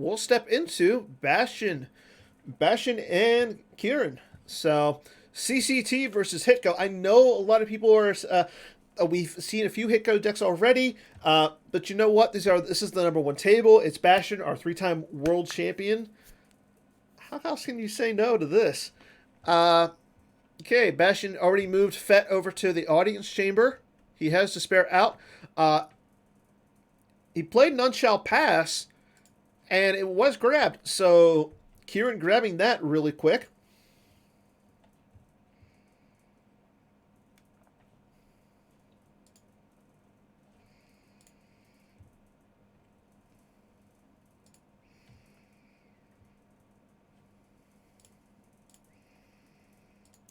we'll step into Bastian and Quirin. So CCT versus HITCO. I know a lot of people are. We've seen a few HITCO decks already, but you know what? This is the #1 table. It's Bastian, our 3-time world champion. How else can you say no to this? Okay, Bastian already moved Fett over to the audience chamber. He has Despair out. He played None Shall Pass, and it was grabbed. So Quirin grabbing that really quick.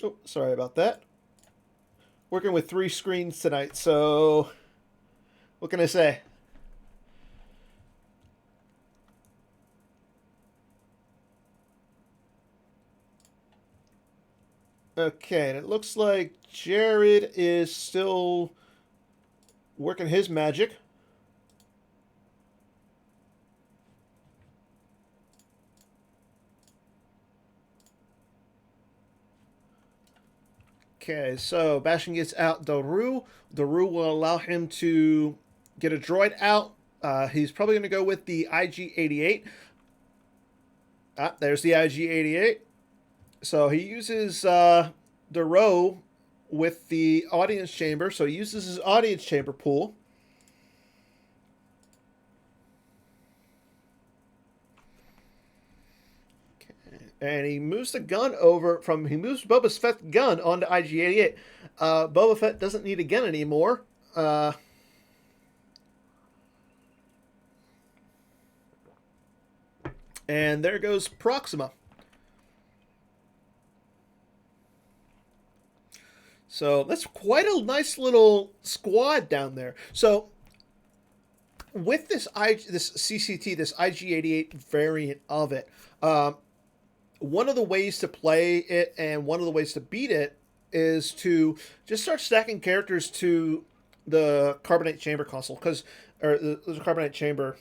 Oh, sorry about that. Working with 3 screens tonight, so what can I say? Okay, and it looks like Jared is still working his magic. Okay, so Bastian gets out Daru. Daru will allow him to get a droid out. He's probably going to go with the IG-88. There's the IG-88. So he uses Daru with the audience chamber. So he uses his audience chamber pool. And he moves the gun over he moves Boba Fett's gun onto IG-88. Boba Fett doesn't need a gun anymore. And there goes Proxima. So that's quite a nice little squad down there. So with this CCT, this IG-88 variant of it, one of the ways to play it and one of the ways to beat it is to just start stacking characters to the carbonate chamber console, or the carbonate chamber.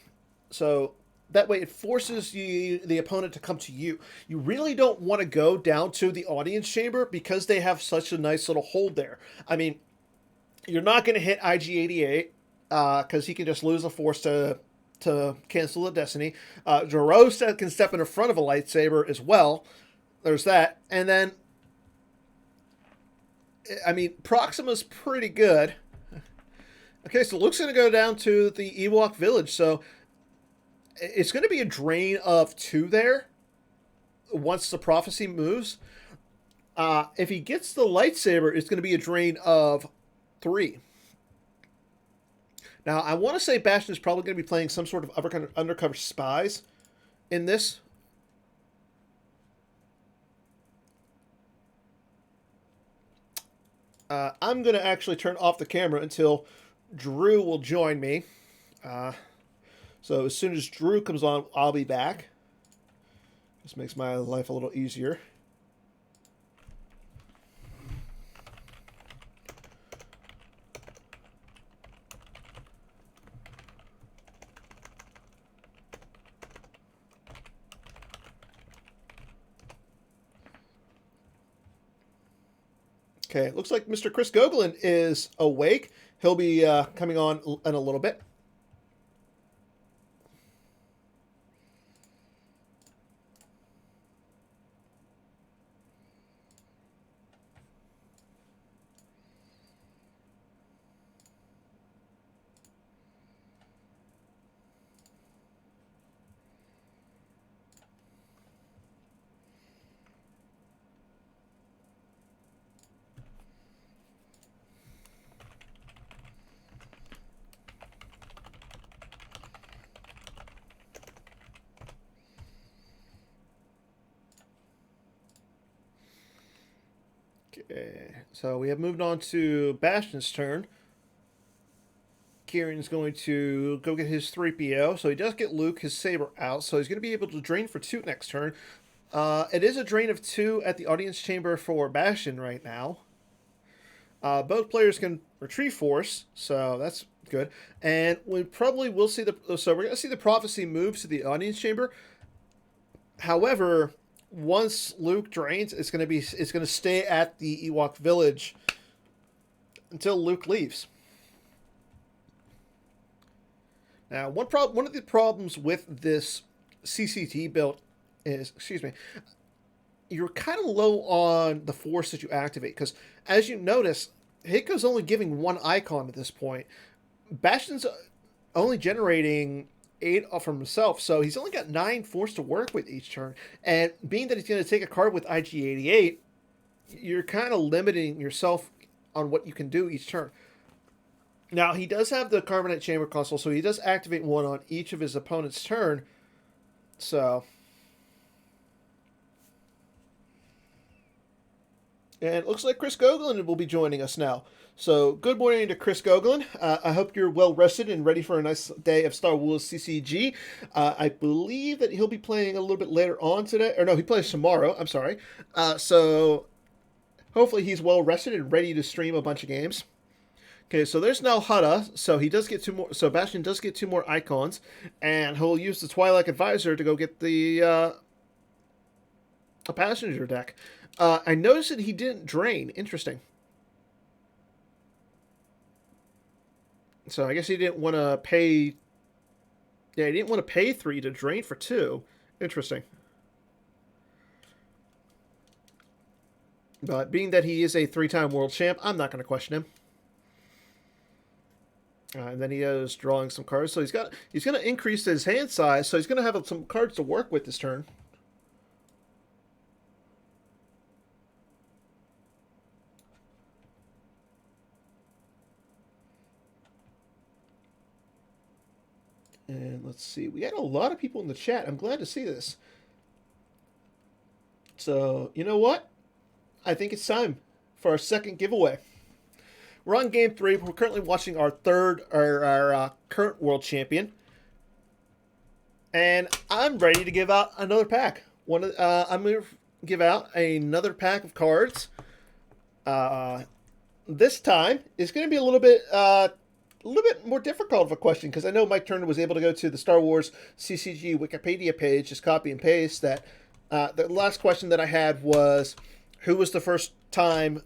So that way it forces the opponent to come to you. You really don't want to go down to the audience chamber because they have such a nice little hold there. I mean, you're not going to hit IG-88 because he can just lose the force to cancel the destiny. Jaro can step in front of a lightsaber as well. There's that. And then, I mean, Proxima's pretty good. Okay, so Luke's going to go down to the Ewok village. So it's going to be a drain of 2 there once the prophecy moves. If he gets the lightsaber, it's going to be a drain of 3. Now, I want to say Bastian is probably going to be playing some sort of undercover spies in this. I'm going to actually turn off the camera until Drew will join me. So as soon as Drew comes on, I'll be back. This makes my life a little easier. Okay, it looks like Mr. Chris Gogolin is awake. He'll be coming on in a little bit. Okay, so we have moved on to Bastian's turn. Quirin's going to go get his 3PO. So he does get Luke, his saber out. So he's going to be able to drain for 2 next turn. It is a drain of 2 at the audience chamber for Bastian right now. Both players can retrieve force, so that's Good. And we probably will see so we're going to see the prophecy move to the audience chamber. However, once Luke drains, it's going to stay at the Ewok village until Luke leaves. Now, one of the problems with this CCT build is, you're kind of low on the force that you activate, because as you notice, HITCO's only giving one icon at this point. Bastian's only generating 8 from himself, so he's only got 9 force to work with each turn. And being that he's going to take a card with IG88, you're kind of limiting yourself on what you can do each turn. Now, he does have the Carbonite Chamber console, so he does activate one on each of his opponent's turn. So, and it looks like Chris Goglin will be joining us now. So, good morning to Chris Goglin. I hope you're well rested and ready for a nice day of Star Wars CCG. I believe that he'll be playing a little bit later on today. Or no, he plays tomorrow. I'm sorry. So, hopefully he's well rested and ready to stream a bunch of games. Okay, so there's now Hutta, so he does get 2 more. So Bastian does get 2 more icons, and he'll use the Twilight Advisor to go get the a passenger deck. I noticed that he didn't drain. Interesting. So I guess he didn't want to pay. Yeah, he didn't want to pay 3 to drain for 2. Interesting. But being that he is a 3-time world champ, I'm not going to question him. And then he is drawing some cards, so he's going to increase his hand size, so he's going to have some cards to work with this turn. And let's see, we got a lot of people in the chat. I'm glad to see this. So, you know what? I think it's time for our second giveaway. We're on game 3. We're currently watching our current world champion, and I'm ready to give out another pack. I'm going to give out another pack of cards. This time is going to be a little bit more difficult of a question, because I know Mike Turner was able to go to the Star Wars CCG Wikipedia page, just copy and paste that. The last question that I had was, who was the first 2-time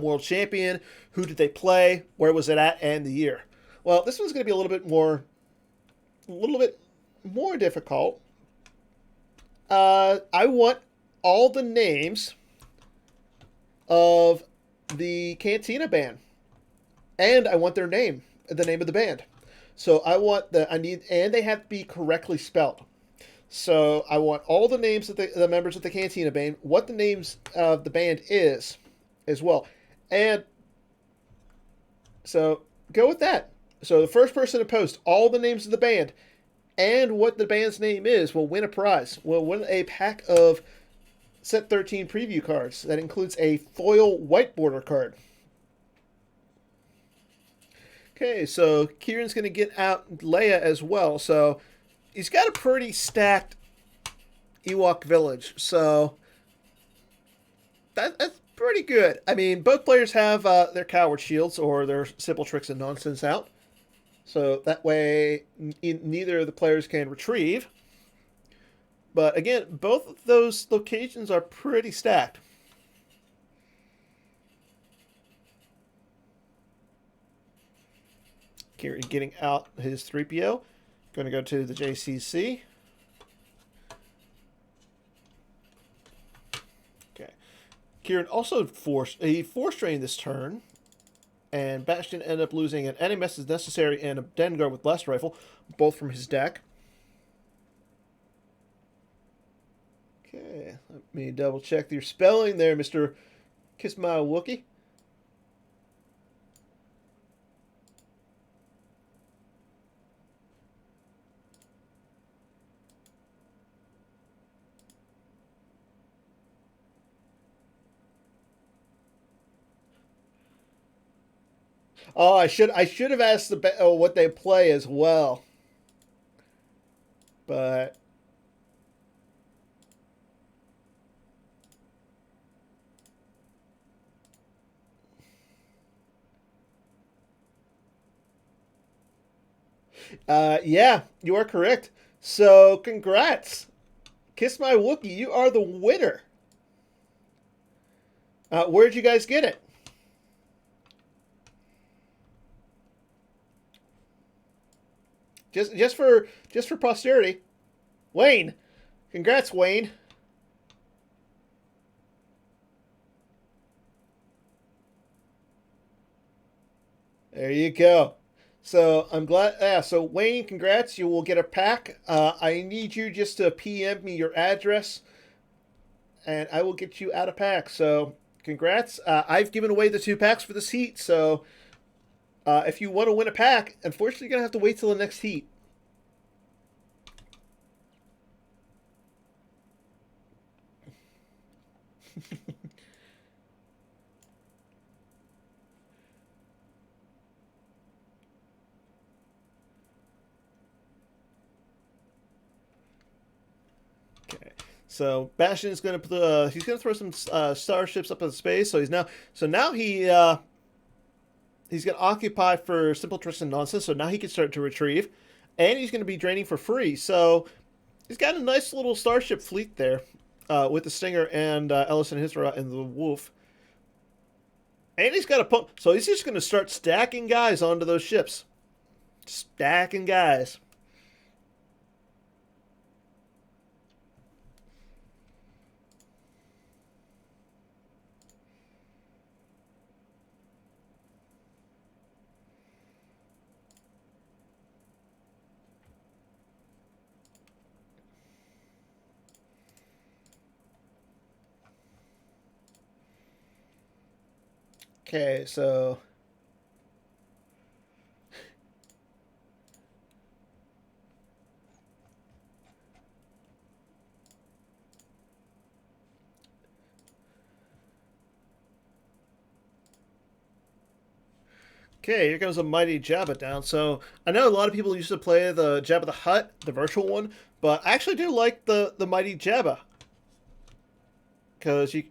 world champion? Who did they play? Where was it at? And the year. Well, this one's going to be a little bit more difficult. I want all the names of the Cantina band, and I want the name of the band. So and they have to be correctly spelled. So I want all the names of the members of the Cantina band, what the names of the band is as well. And so go with that. So the first person to post all the names of the band and what the band's name is will win a prize. Will win a pack of Set 13 preview cards. That includes a foil white border card. Okay, so Quirin's going to get out Leia as well. So he's got a pretty stacked Ewok village, so that's pretty good. I mean, both players have their coward shields or their simple tricks and nonsense out, so that way neither of the players can retrieve. But again, both of those locations are pretty stacked. Quirin getting out his 3PO. Going to go to the JCC. Okay. Quirin also force drained this turn, and Bastian ended up losing an NMS is necessary and a Dengar with blast rifle, both from his deck. Okay, let me double check your spelling there, Mr. Kiss My Wookie. Oh, I should have asked what they play as well. But Yeah, you are correct. So, congrats. Kiss my Wookie, you are the winner. Where'd you guys get it? Just for posterity. Wayne. Congrats, Wayne. There you go. So I'm glad. Yeah. So Wayne, congrats. You will get a pack. I need you just to PM me your address, and I will get you out a pack. So congrats. I've given away the 2 packs for this heat. So if you want to win a pack, unfortunately, you're gonna have to wait till the next heat. Okay. So Bastian's gonna put he's gonna throw some starships up in space. So now he's gonna occupy for simple tricks and nonsense. So now he can start to retrieve, and he's gonna be draining for free. So he's got a nice little starship fleet there, with the Stinger and Ellison Hizra and the Wolf. And he's got a pump, so he's just gonna start stacking guys onto those ships, stacking guys. Okay, so okay, here comes a mighty Jabba down. So I know a lot of people used to play the Jabba the Hutt, the virtual one, but I actually do like the mighty Jabba because you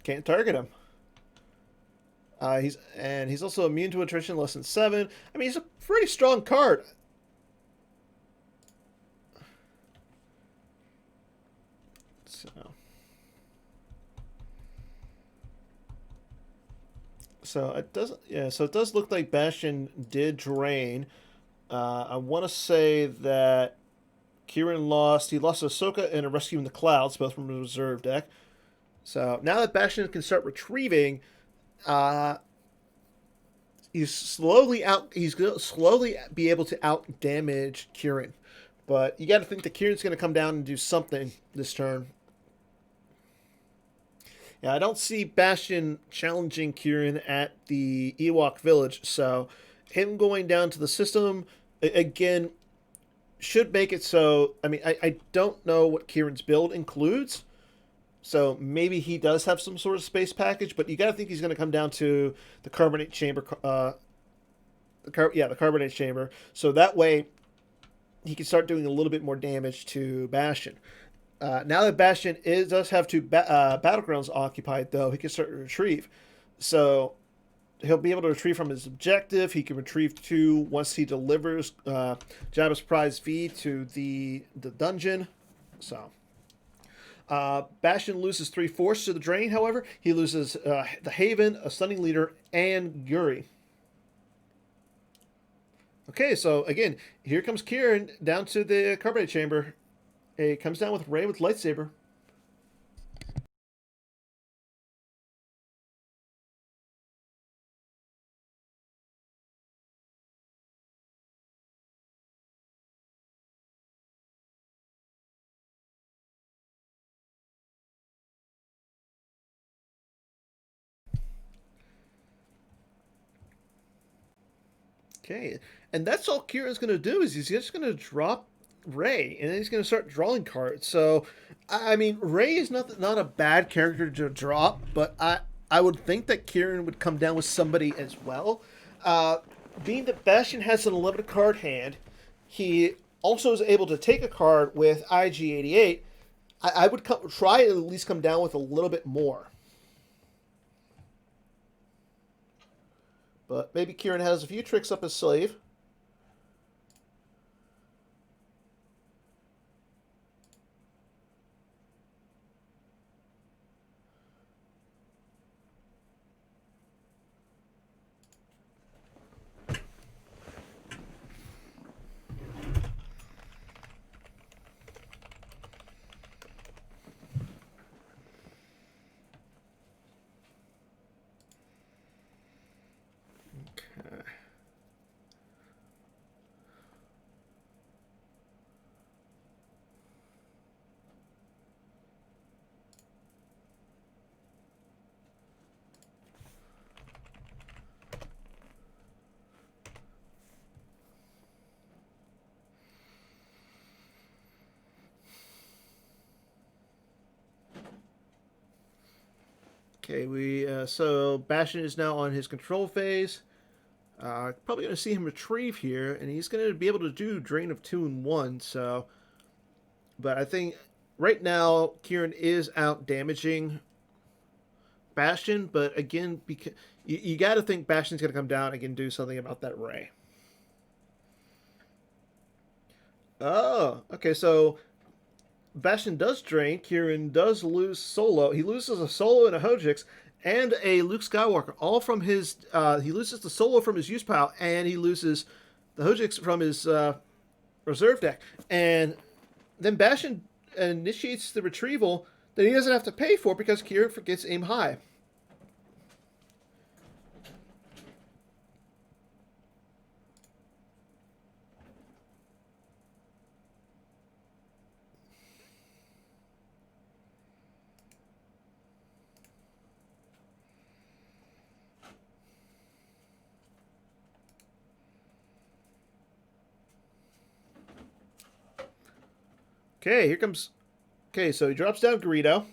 can't target him. He's also immune to attrition less than 7. I mean, he's a pretty strong card. So, so it does, yeah. So it does look like Bastion did drain. I want to say that Quirin lost. He lost Ahsoka and a Rescue in the Clouds, both from the reserve deck. So now that Bastion can start retrieving, uh, he's going to slowly be able to out damage Quirin. But you got to think that Kieran's going to come down and do something this turn. Yeah, I don't see Bastian challenging Quirin at the Ewok village, so him going down to the system again should make it so. I mean, I don't know what Kieran's build includes, so maybe he does have some sort of space package, but you got to think he's going to come down to the carbonate chamber. The carbonate chamber, so that way he can start doing a little bit more damage to Bastion. Now that Bastion does have 2 battlegrounds occupied, though, he can start to retrieve. So he'll be able to retrieve from his objective. He can retrieve 2 once he delivers Jabba's prize V to the dungeon. So Bastion loses 3/4 to the drain, however. He loses the Haven, a Stunning Leader, and Yuri. Okay, so again, here comes Quirin down to the carbonate chamber. He comes down with Rey with lightsaber. Okay, and that's all Kieran's going to do is he's just going to drop Rey, and then he's going to start drawing cards. So, I mean, Rey is not a bad character to drop, but I would think that Quirin would come down with somebody as well. Uh, Being that Bastion has an 11 card hand, he also is able to take a card with IG88. I would try to at least come down with a little bit more. But maybe Quirin has a few tricks up his sleeve. Okay, so Bastian is now on his control phase. Probably going to see him retrieve here, and he's going to be able to do Drain of 2 and 1. So, but I think right now Quirin is out damaging Bastian. But again, because you got to think Bastian's going to come down and can do something about that Ray. Oh, okay. So Bastian does drain. Quirin does lose solo. He loses a solo and a Hojix and a Luke Skywalker, all from his. He loses the solo from his use pile, and he loses the Hojix from his reserve deck. And then Bastian initiates the retrieval that he doesn't have to pay for because Quirin forgets aim high. Okay, here comes. Okay, so he drops down Greedo.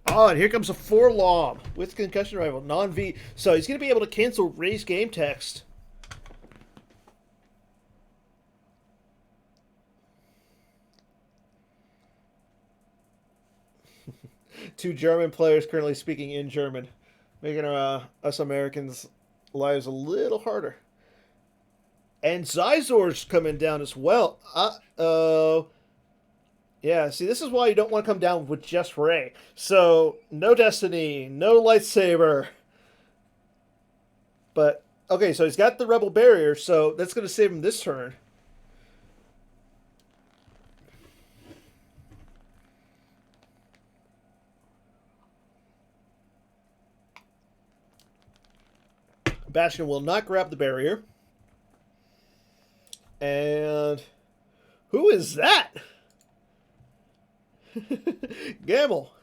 Oh, and here comes a 4-LOM with concussion rival, non-V. So he's going to be able to cancel Ray's game text. Two German players currently speaking in German, making us Americans' lives a little harder. And Zizor's coming down as well. Uh-oh. Yeah, see, this is why you don't want to come down with just Ray. So, no Destiny, no Lightsaber. But, okay, so he's got the Rebel Barrier, so that's going to save him this turn. Bastian will not grab the barrier. And who is that? Gamble.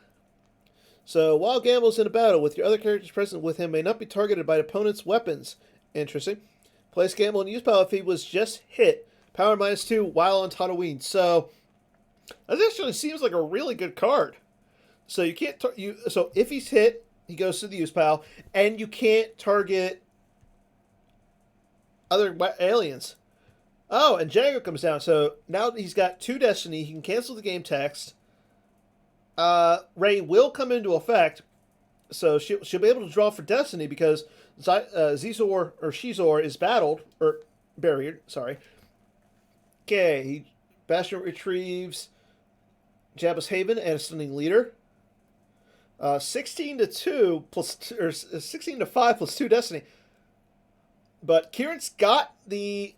So while Gamble's in a battle with your other characters present with him may not be targeted by the opponent's weapons. Interesting. Place Gamble in use power if he was just hit. Power -2 while on Tatooine. So that actually seems like a really good card. So you can't so if he's hit, he goes to the use pile, and you can't target other aliens. Oh, and Django comes down. So now he's got 2 Destiny. He can cancel the game text. Ray will come into effect. So she'll be able to draw for Destiny because Zizor or Shizor is battled, or barriered, sorry. Okay, Bastian retrieves Jabba's Haven and a Stunning Leader. 16 to 2 plus, or 16 to 5 plus 2 Destiny. But Quirin's got a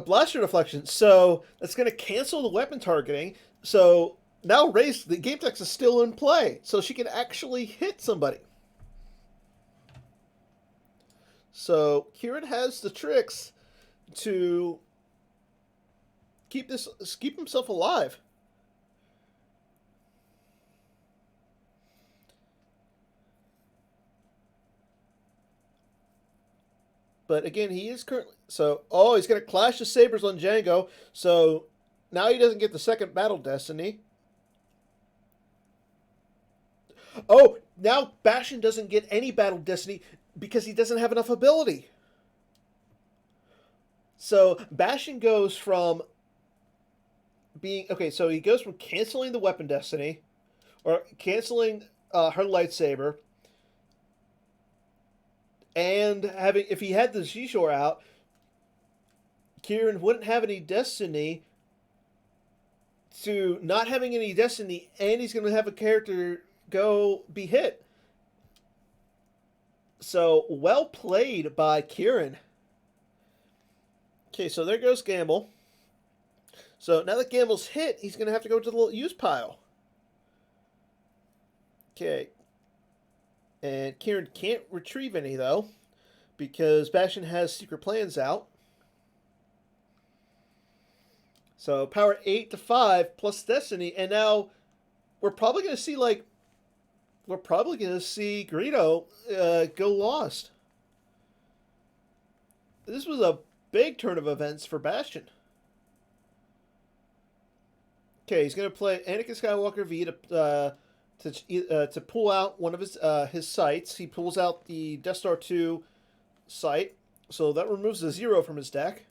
blaster deflection, so that's going to cancel the weapon targeting. So now the game text is still in play, so she can actually hit somebody. So Quirin has the tricks to keep himself alive. But again, he is currently... So, he's going to clash the sabers on Django. So, now he doesn't get the second battle Destiny. Oh, now Bastian doesn't get any battle Destiny because he doesn't have enough ability. So Bastion goes from being okay. So he goes from canceling the weapon destiny, or canceling her lightsaber, and having if he had the Seashore out, Quirin wouldn't have any destiny. To not having any destiny, and he's going to have a character go be hit. So well played by Quirin. Okay, so there goes Gamble. So now that Gamble's hit, he's going to have to go to the little use pile. Okay. And Quirin can't retrieve any, though, because Bastian has secret plans out. So power 8 to 5 plus Destiny, and now we're probably going to see, Greedo go lost. This was a big turn of events for Bastian. Okay, he's going to play Anakin Skywalker V to pull out one of his sights. He pulls out the Death Star 2 sight, so that removes a 0 from his deck.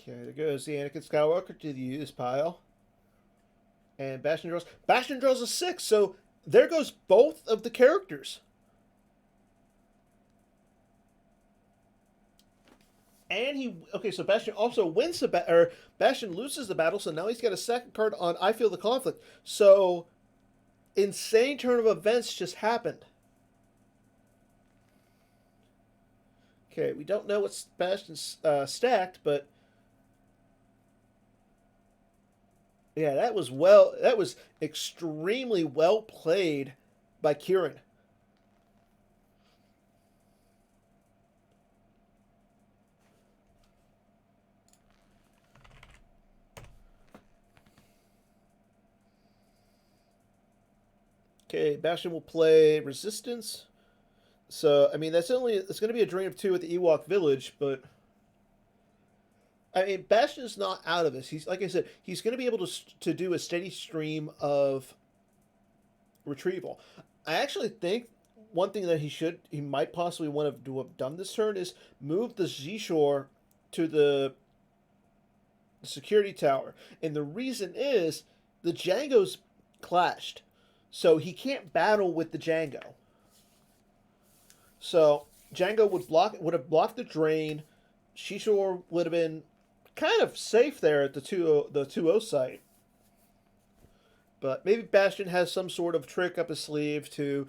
Okay, there goes the Anakin Skywalker to the use pile. And Bastian draws a 6, so there goes both of the characters. And so Bastian also wins Bastian loses the battle, so now he's got a second card on I Feel the Conflict. So insane turn of events just happened. Okay, we don't know what Bastian's stacked, but yeah, that was extremely well played by Quirin. Okay, Bastian will play Resistance. So I mean it's going to be a drain of 2 at the Ewok Village, but I mean Bastion's not out of this. He's like I said, he's going to be able to do a steady stream of retrieval. I actually think one thing that he might possibly want to have done this turn is move the Z-Shore to the security tower, and the reason is the Django's clashed, so he can't battle with the Django. So Django would have blocked the drain. Shishore would have been kind of safe there at the 2-0 site. But maybe Bastian has some sort of trick up his sleeve to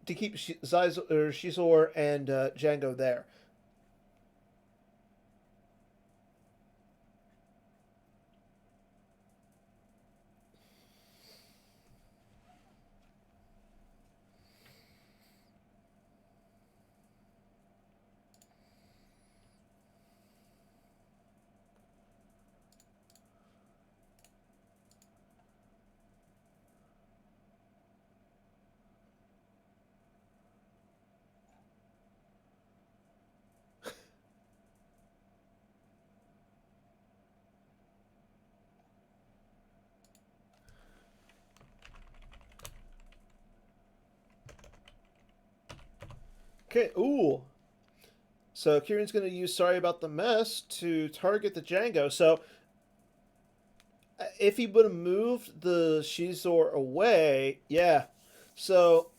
keep Shizor and Django there. Okay, ooh. So Quirin's going to use Sorry About the Mess to target the Django. So if he would have moved the Shizor away, yeah. So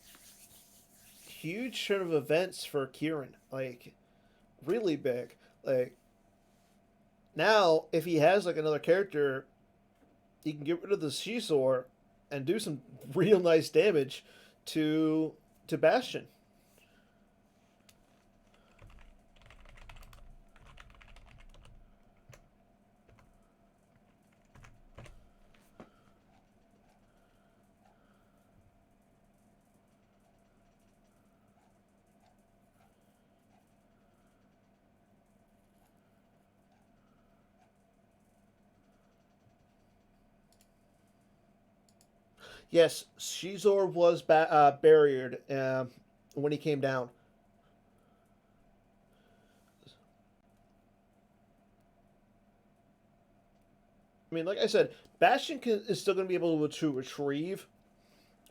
huge turn of events for Quirin. Like, really big. Like, now, if he has, like, another character, he can get rid of the Shizor and do some real nice damage to Bastion. Yes, Shizor was barriered when he came down. I mean, like I said, is still going to be able to retrieve,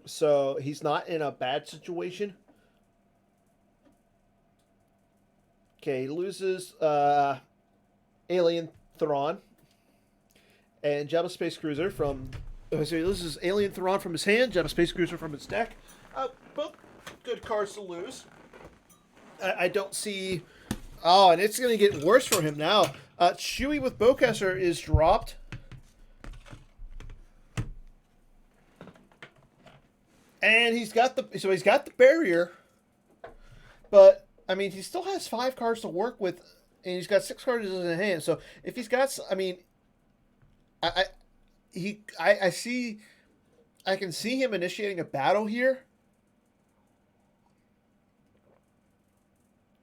so he's not in a bad situation. Okay, he loses Alien Thrawn and Jabba Space Cruiser from. So he loses Alien Thrawn from his hand, Jabba Space Cruiser from his deck. Both good cards to lose. I don't see. Oh, and it's going to get worse for him now. Chewie with Bowcaster is dropped. And he's got the barrier, but I mean he still has 5 cards to work with, and he's got 6 cards in his hand. So if he's got, I mean, I I see, I can see him initiating a battle here.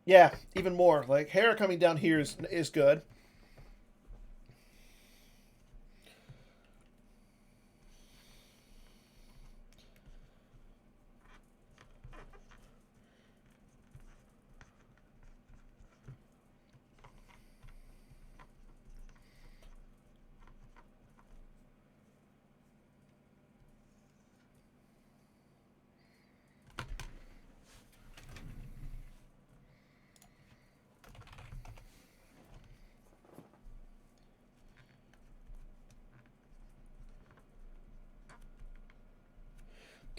Yeah, even more like Hera coming down here is good.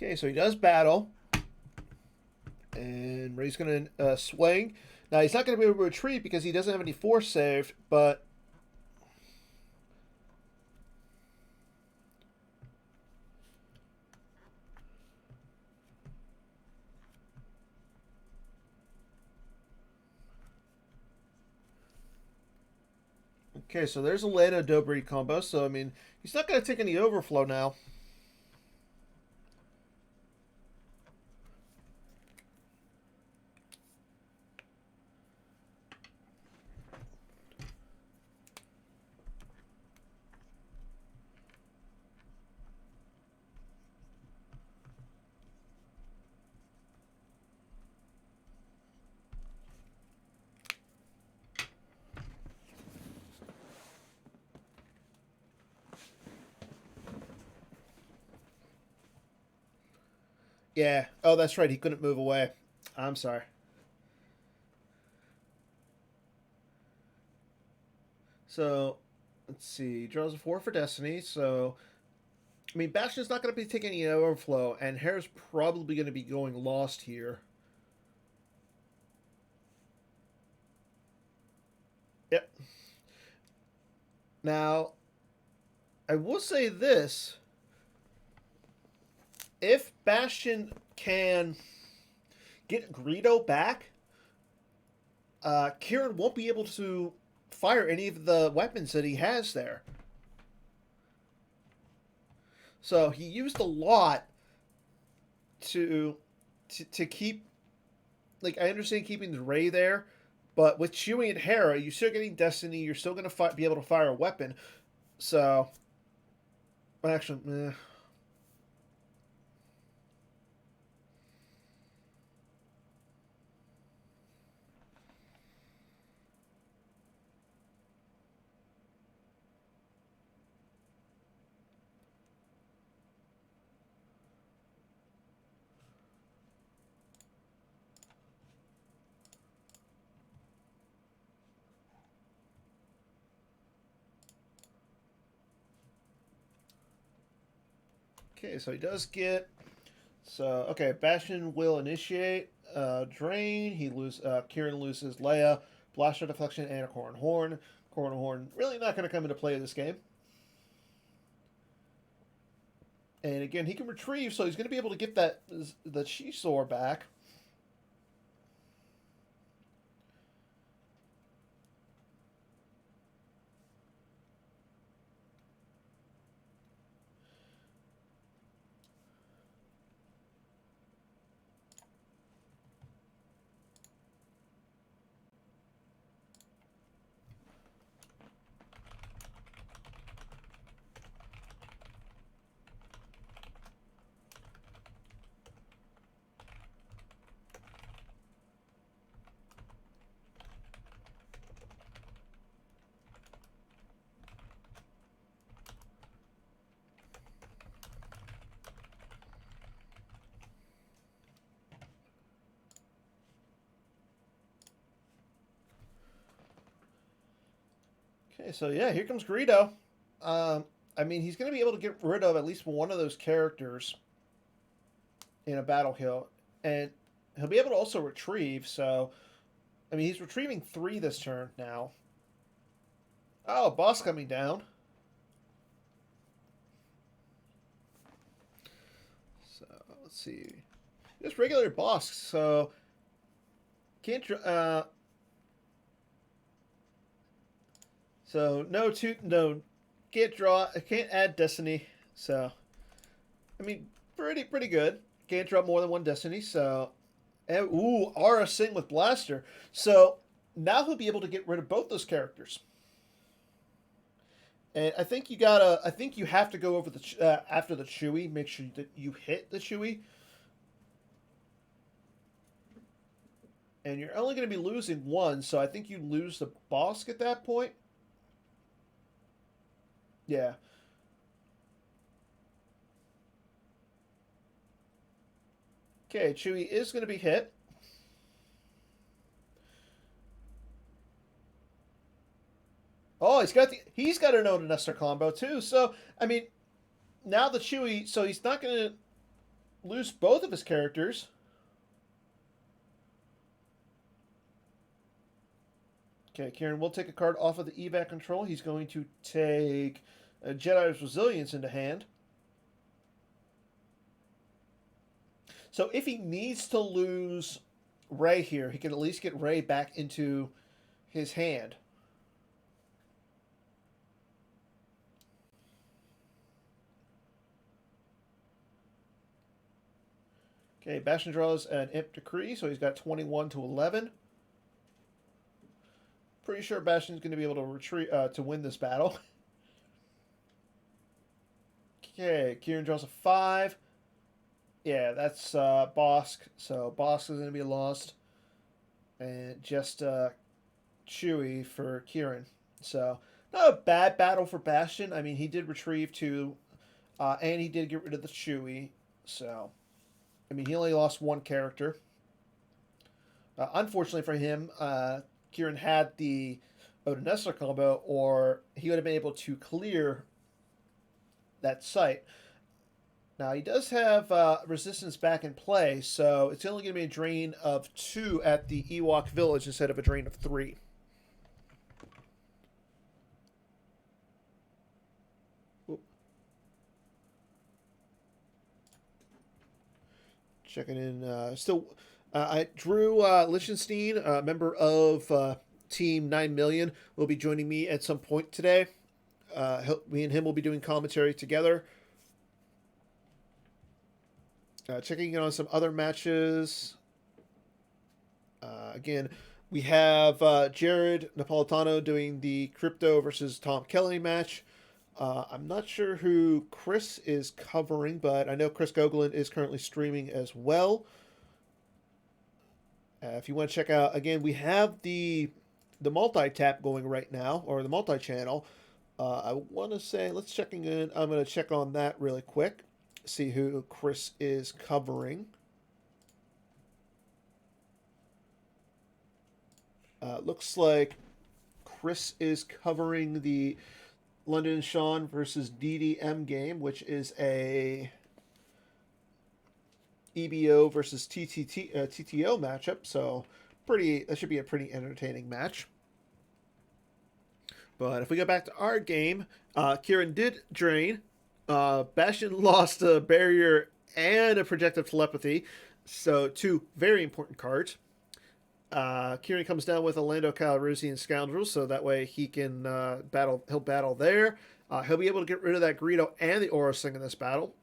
Okay, so he does battle, and Ray's going to swing. Now he's not going to be able to retreat because he doesn't have any force saved, but okay, so there's a Lando Dobry combo. So I mean, he's not going to take any overflow now. Yeah. Oh, that's right. He couldn't move away. I'm sorry. So let's see. He draws a 4 for Destiny. So I mean, Bastion's not going to be taking any overflow, and Hair's probably going to be going lost here. Yep. Now, I will say this: if Bastion can get Greedo back, Quirin won't be able to fire any of the weapons that he has there. So he used a lot to to keep. Like I understand keeping the Ray there, but with Chewie and Hera, you're still getting Destiny. You're still going to be able to fire a weapon. So, actually, okay. So he does get. So okay, Bastion will initiate drain. Quirin loses Leia, blaster deflection, and a Corran Horn. Corran Horn really not going to come into play in this game. And again, he can retrieve, so he's going to be able to get the Shisor back. Okay, so yeah, here comes Greedo. Um, I mean, he's going to be able to get rid of at least one of those characters in a battle kill, and he'll be able to also retrieve. So, I mean, he's retrieving 3 this turn now. Oh, boss coming down. So let's see, just regular boss. So can't so no can't draw. I can't add destiny. So I mean, pretty good. Can't draw more than 1 destiny. So and, ooh, Aura Sing with Blaster. So now he'll be able to get rid of both those characters. And I think you gotta. I think you have to go over the after the Chewy. Make sure that you hit the Chewy, and you're only going to be losing 1. So I think you lose the boss at that point. Yeah. Okay, Chewy is going to be hit. Oh, he's got an Odinester combo too. So I mean, now the Chewy. So he's not going to lose both of his characters. Okay, Quirin will take a card off of the evac control. He's going to take a Jedi's Resilience into hand. So if he needs to lose Ray here, he can at least get Ray back into his hand. Okay, Bastian draws an Imp Decree, so he's got 21 to 11. Pretty sure Bastian's going to be able to retreat to win this battle. Okay, Quirin draws a 5. Yeah, that's Bosk, so Bosk is going to be lost. And just Chewy for Quirin. So, not a bad battle for Bastian. I mean, he did retrieve 2, and he did get rid of the Chewy. So, I mean, he only lost 1 character. Unfortunately for him, Quirin had the Odinester combo, or he would have been able to clear that site. Now, he does have resistance back in play, so it's only going to be a drain of 2 at the Ewok village instead of a drain of 3. Oop. Checking in. Drew Lichtenstein, a member of Team 9 Million, will be joining me at some point today. Me and him will be doing commentary together. Checking in on some other matches. Again, we have Jared Napolitano doing the Crypto versus Tom Kelly match. I'm not sure who Chris is covering, but I know Chris Gogolin is currently streaming as well. If you want to check out, again, we have the multi-tap going right now, or the multi-channel. I want to say, let's checking in. I'm going to check on that really quick, see who Chris is covering. Looks like Chris is covering the London Sean versus DDM game, which is a EBO versus TTO matchup. So that should be a pretty entertaining match. But if we go back to our game, Quirin did drain. Bastian lost a barrier and a projective telepathy. So 2 very important cards. Quirin comes down with a Lando Calrissian Scoundrel, so that way he can battle. He'll battle there. He'll be able to get rid of that Greedo and the Aura Sing in this battle.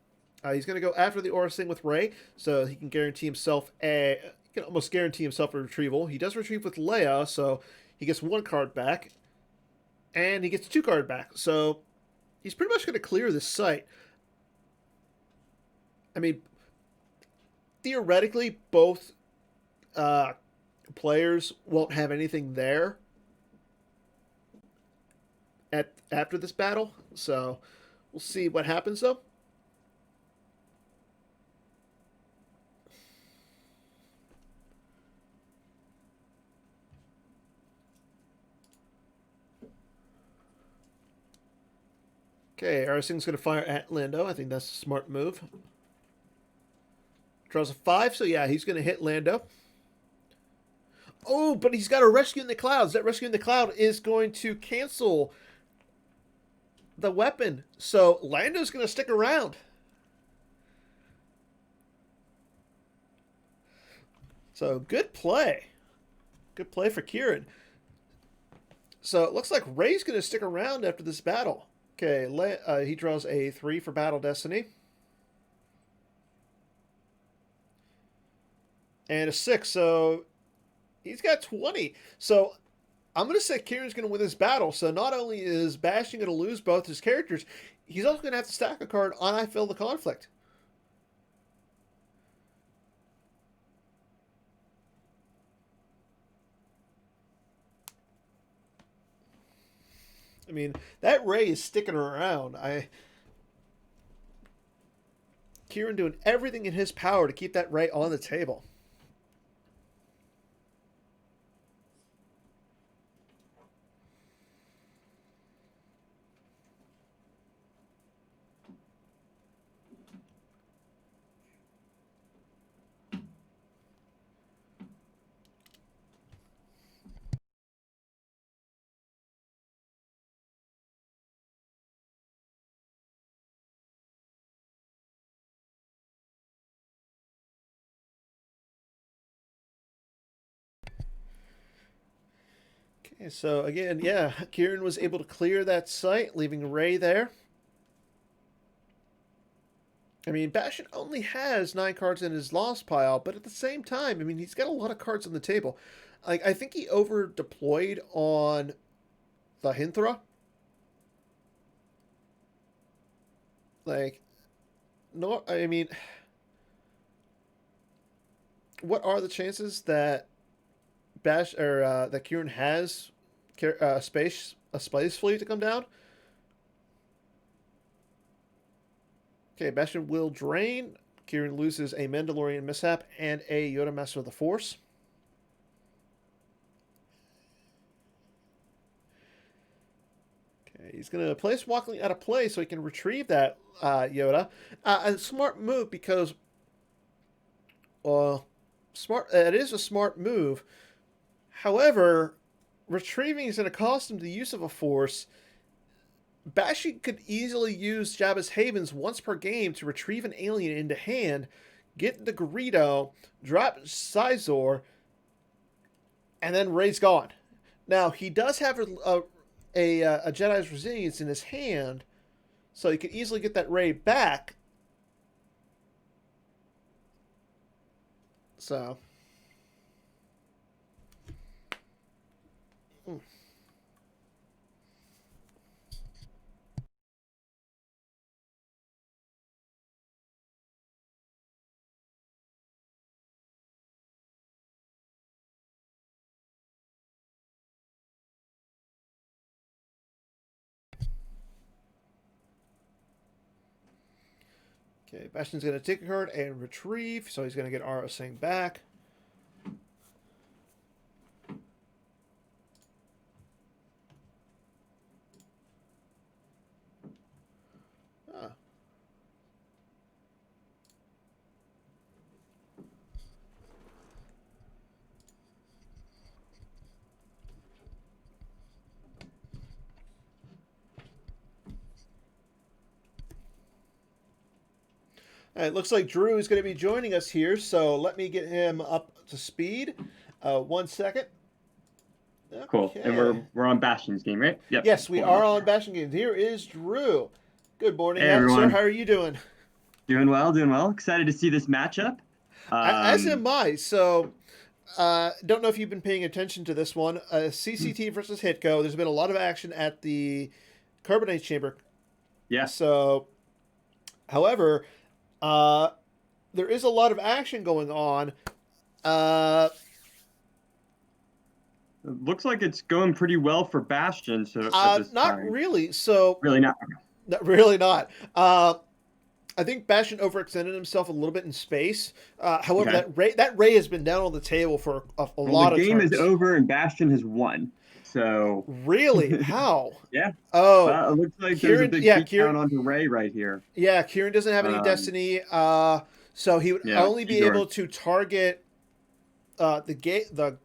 He's going to go after the Aura Sing with Rey, so he can guarantee himself he can almost guarantee himself a retrieval. He does retrieve with Leia, so he gets 1 card back, and he gets 2 card back. So he's pretty much going to clear this site. I mean, theoretically, both players won't have anything there after this battle, so we'll see what happens though. Okay, Arsing's going to fire at Lando. I think that's a smart move. Draws a 5, so yeah, he's going to hit Lando. Oh, but he's got a rescue in the clouds. That rescue in the cloud is going to cancel the weapon. So Lando's going to stick around. So good play. Good play for Quirin. So it looks like Ray's going to stick around after this battle. Okay, he draws a 3 for Battle Destiny. And a 6, so he's got 20. So I'm going to say Quirin's going to win this battle. So not only is Bastian going to lose both his characters, he's also going to have to stack a card on I Feel the Conflict. I mean, that Ray is sticking around. Quirin doing everything in his power to keep that Ray on the table. Okay, so again, yeah, Quirin was able to clear that site, leaving Ray there. I mean, Bastian only has 9 cards in his lost pile, but at the same time, I mean, he's got a lot of cards on the table. Like, I think he over deployed on the Hinthra. Like, no, I mean, what are the chances that that Quirin has a space fleet to come down? Okay, Bastian will drain. Quirin loses a Mandalorian mishap and a Yoda Master of the Force. Okay, he's going to place Walkling out of play so he can retrieve that Yoda. A smart move because, it is a smart move. However, retrieving is going to cost him the use of a Force. Bastian could easily use Jabba's Havens once per game to retrieve an alien into hand, get the Greedo, drop Sizor, and then Ray's gone. Now, he does have a Jedi's Resilience in his hand, so he could easily get that Ray back. So... Okay, Bastian's going to take a card and retrieve, so he's going to get Aura Sing back. Ah. It looks like Drew is going to be joining us here, so let me get him up to speed. 1 second. Okay. Cool. And we're on Bastian's game, right? Yep. Yes, we are on Bastian games. Here is Drew. Good morning, hey, everyone. Sir. How are you doing? Doing well, doing well. Excited to see this matchup. As am I. So, don't know if you've been paying attention to this one. CCT versus HITCO. There's been a lot of action at the Carbonite Chamber. Yeah. So, however... there is a lot of action going on. It looks like it's going pretty well for Bastian. So not time. Really. So really not. Really not. I think Bastian overextended himself a little bit in space. However, okay. that Ray has been down on the table for a lot of times. The game is over and Bastian has won. So Really? How? yeah, Oh, it looks like there's a Quirin. big Yeah, beatdown onto Ray right here. Quirin doesn't have any Um, destiny. So he would yeah, only be Igor. able to target the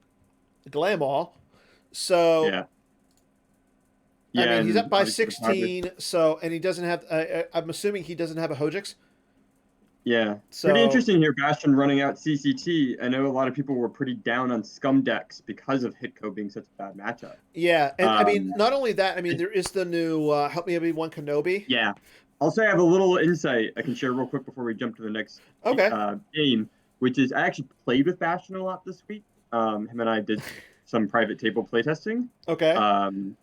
Glamour. So Yeah, I yeah, mean, he's up and by obviously the powder. 16. So and he doesn't have. I'm assuming he doesn't have a Hojix. Yeah, pretty So interesting here. Bastion running out CCT. I know a lot of people were pretty down on Scum decks because of HITCO being such a bad matchup. yeah, and I mean, Um, not only that. I mean, there is the new Help Me Every One Kenobi. yeah, also I have a little insight I can share real quick before we jump to the next Okay. game, which is I actually played with Bastion a lot this week. Him and I did some private table playtesting Okay.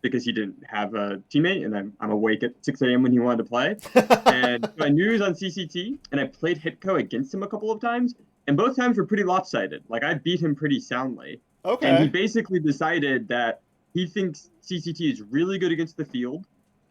because he didn't have a teammate, and I'm awake at 6 a.m. when he wanted to play. And so I knew he was on CCT, and I played HITCO against him a couple of times, and both times were pretty lopsided. Like I beat him pretty soundly, and he Okay. basically decided that he thinks CCT is really good against the field,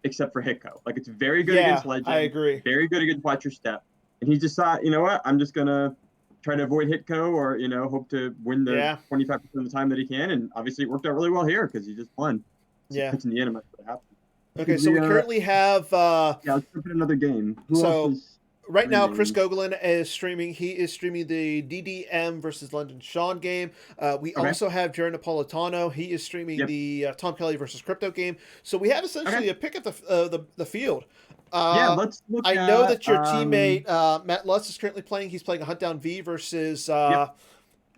except for HITCO. Like it's very good Yeah, against I Legend, agree. very good against Watch Your Step, and he just thought, you know what, I'm just gonna try to avoid HITCO or hope to win the Yeah. 25% of the time that he can, and obviously it worked out really well here because he just won. So Yeah. pitch in the end, I'm not sure what happened. Okay, Should so we we currently have yeah, let's jump in another game. Who else so is right now Chris streaming? Gogolin is streaming. He is streaming the DDM versus London Sean game. We Okay. also have Jared Napolitano. He is streaming Yep. the Tom Kelly versus Crypto game. So we have Okay. essentially a pick at the field. Yeah, Uh, let's look I know at that your teammate Matt Lutz is currently playing. He's playing a Hunt Down V versus yep.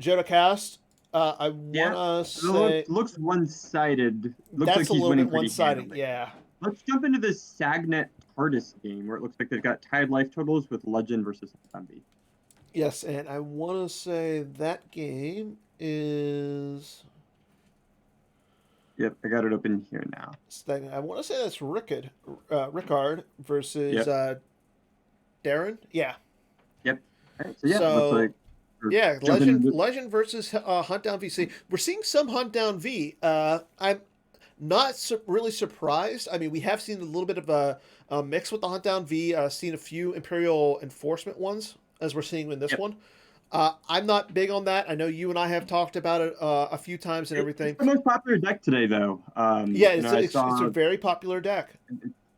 Jodocast. I Yeah. wanna It looks say looks one-sided. Looks like that's a he's little winning bit pretty one-sided. handily. Yeah. Let's jump into this Sagnet TARDIS game where it looks like they've got tied life totals with Legend versus Zombie. Yes, and I want to say that game is. Yep, I got it open here now. I want to say that's Rickard versus Yep. Darren. Yeah. Yep. All right, so yeah, looks So like we're yeah, jumping into Legend versus Hunt Down VC. We're seeing some Hunt Down V. I'm not really surprised. I mean, we have seen a little bit of a mix with the Hunt Down V. Seen a few Imperial Enforcement ones as we're seeing in this yep. one. I'm not big on that. I know you and I have talked about it a few times and It's everything. the most popular deck today, though. Yeah, I it's a saw very popular deck.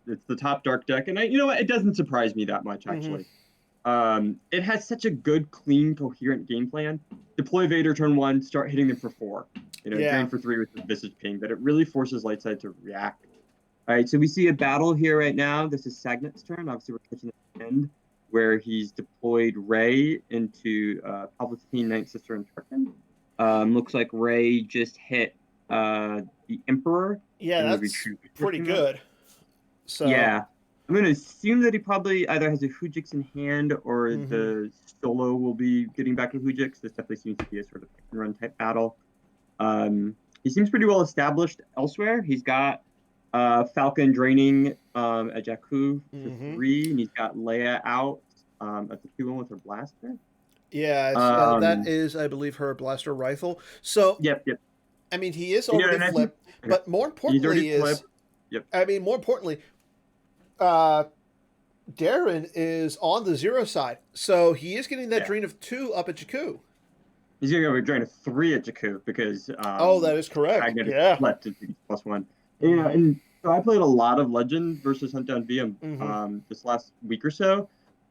it's the top dark deck, and you know what? It doesn't surprise me that much Hmm. actually. It has such a good, clean, coherent game plan. Deploy Vader turn one, start hitting them for 4. Yeah. Drain for 3 with the Visage Ping, but it really forces Lightside to react. All right, so we see a battle here right now. This is Sagnet's turn. Obviously, we're catching at the end where he's deployed Ray into Palpatine, Night Sister, and Tarkin. Looks like Ray just hit the Emperor. Yeah, And that's pretty good. So yeah. I'm going to assume that he probably either has a Hujix in hand or mhm. the solo will be getting back to Hujix. This definitely seems to be a sort of pick and run type battle. He seems pretty well established elsewhere. He's got Falcon draining at Jakku for 3, and he's got Leia out at the 2-1 with her blaster. Yeah, that Um, is, I believe, her blaster rifle. So yep, yep. I mean, he is You know, already and I think flipped, okay. but more He's already importantly is, flipped. Yep. I mean, more importantly, uh, Darren is on the 0 side, so he is getting that Yeah. drain of 2 up at Jakku. He's going to go drain a 3 at Jakku because Oh, that is correct. Agnet is Yeah. left into +1. Yeah, Mm-hmm. and so I played a lot of Legend versus Hunt Down VM Mm-hmm. this last week or so,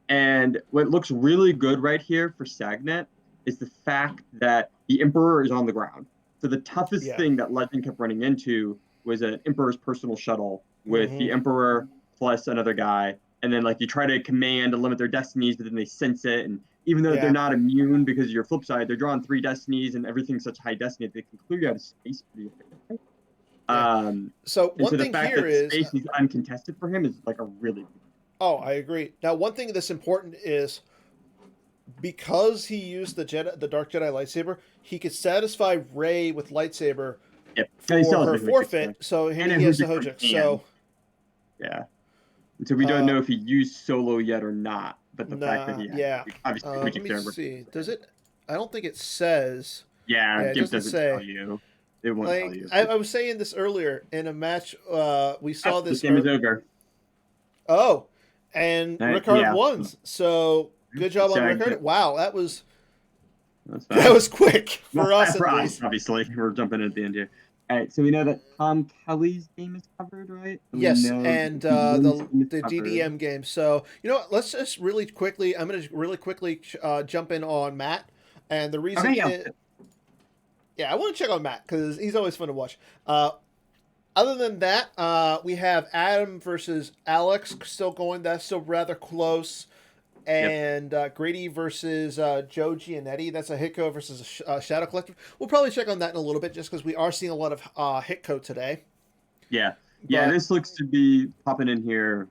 and what looks really good right here for Sagnet is the fact that the Emperor is on the ground. So the toughest Yeah. thing that Legend kept running into was an Emperor's personal shuttle with Mm-hmm. the Emperor plus another guy, and then like you try to command to limit their destinies, but then they sense it, and even though they're Yeah. not immune because of your flip side, they're drawing 3 destinies and everything's such high destiny that they can clear you out of space pretty efficiently. Yeah. So And one so the thing fact here that is, space is uncontested for him is like a really oh, I agree. Now, one thing that's important is because he used the Dark Jedi lightsaber, he could satisfy Rey with lightsaber yep. for He still has her the Hujix, forfeit. though. So And he a has the Hujix from Hojix. hand. So Yeah. And so we don't know if he used solo yet or not, but the fact that nah, he has yeah. obviously Let Hujix me there. see. Does it? I don't think it says. Yeah, Yeah, it GIMP doesn't doesn't tell say. you. It won't tell Like you. I was saying this earlier in a match. We saw This this. game is over. Oh, and Rickard Yeah. won. So good job on Exactly. Rickard. Wow, that was That's that fast. was quick for Well, us at for us, least. obviously. We're jumping in at the end here. All right, so we know that Tom Kelly's game is covered, right? And we Yes, know and that Young's game is the covered. DDM game. So you know what? Let's just really quickly. I'm going to really quickly jump in on Matt, and the reason Okay, yeah. is, yeah, I want to check on Matt because he's always fun to watch. Other than that, we have Adam versus Alex still going. That's still rather close. Yep. And Grady versus Joe Giannetti. That's a Hitco versus a Shadow Collective. We'll probably check on that in a little bit just because we are seeing a lot of Hitco today. Yeah. Yeah, But this looks to be popping in here.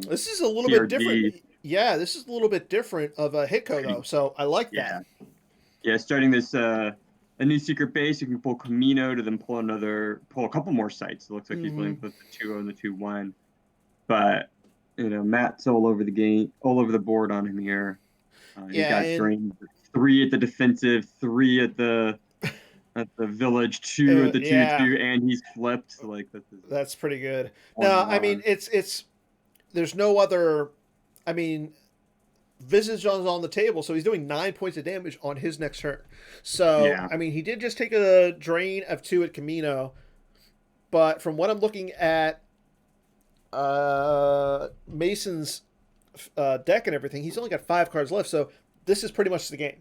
this is a little bit different. CRG. Yeah, this is a little bit different of a Hitco, though. So I like that. Yeah. Yeah, starting this a new secret base, you can pull Camino to then pull a couple more sites. It looks like he's willing to put the 2-0 and the 2-1. But Matt's all over the game, all over the board on him here. He's Yeah, got and drained 3 at the defensive, 3 at the village, 2 at the 2-2, yeah, and he's flipped. Like that's pretty good. one No, I mean run. it's there's no other. I mean, Visage is on the table, so he's doing 9 points of damage on his next turn. So Yeah. I mean, he did just take a drain of 2 at Camino, but from what I'm looking at, Mason's deck and everything, he's only got 5 cards left. So this is pretty much the game.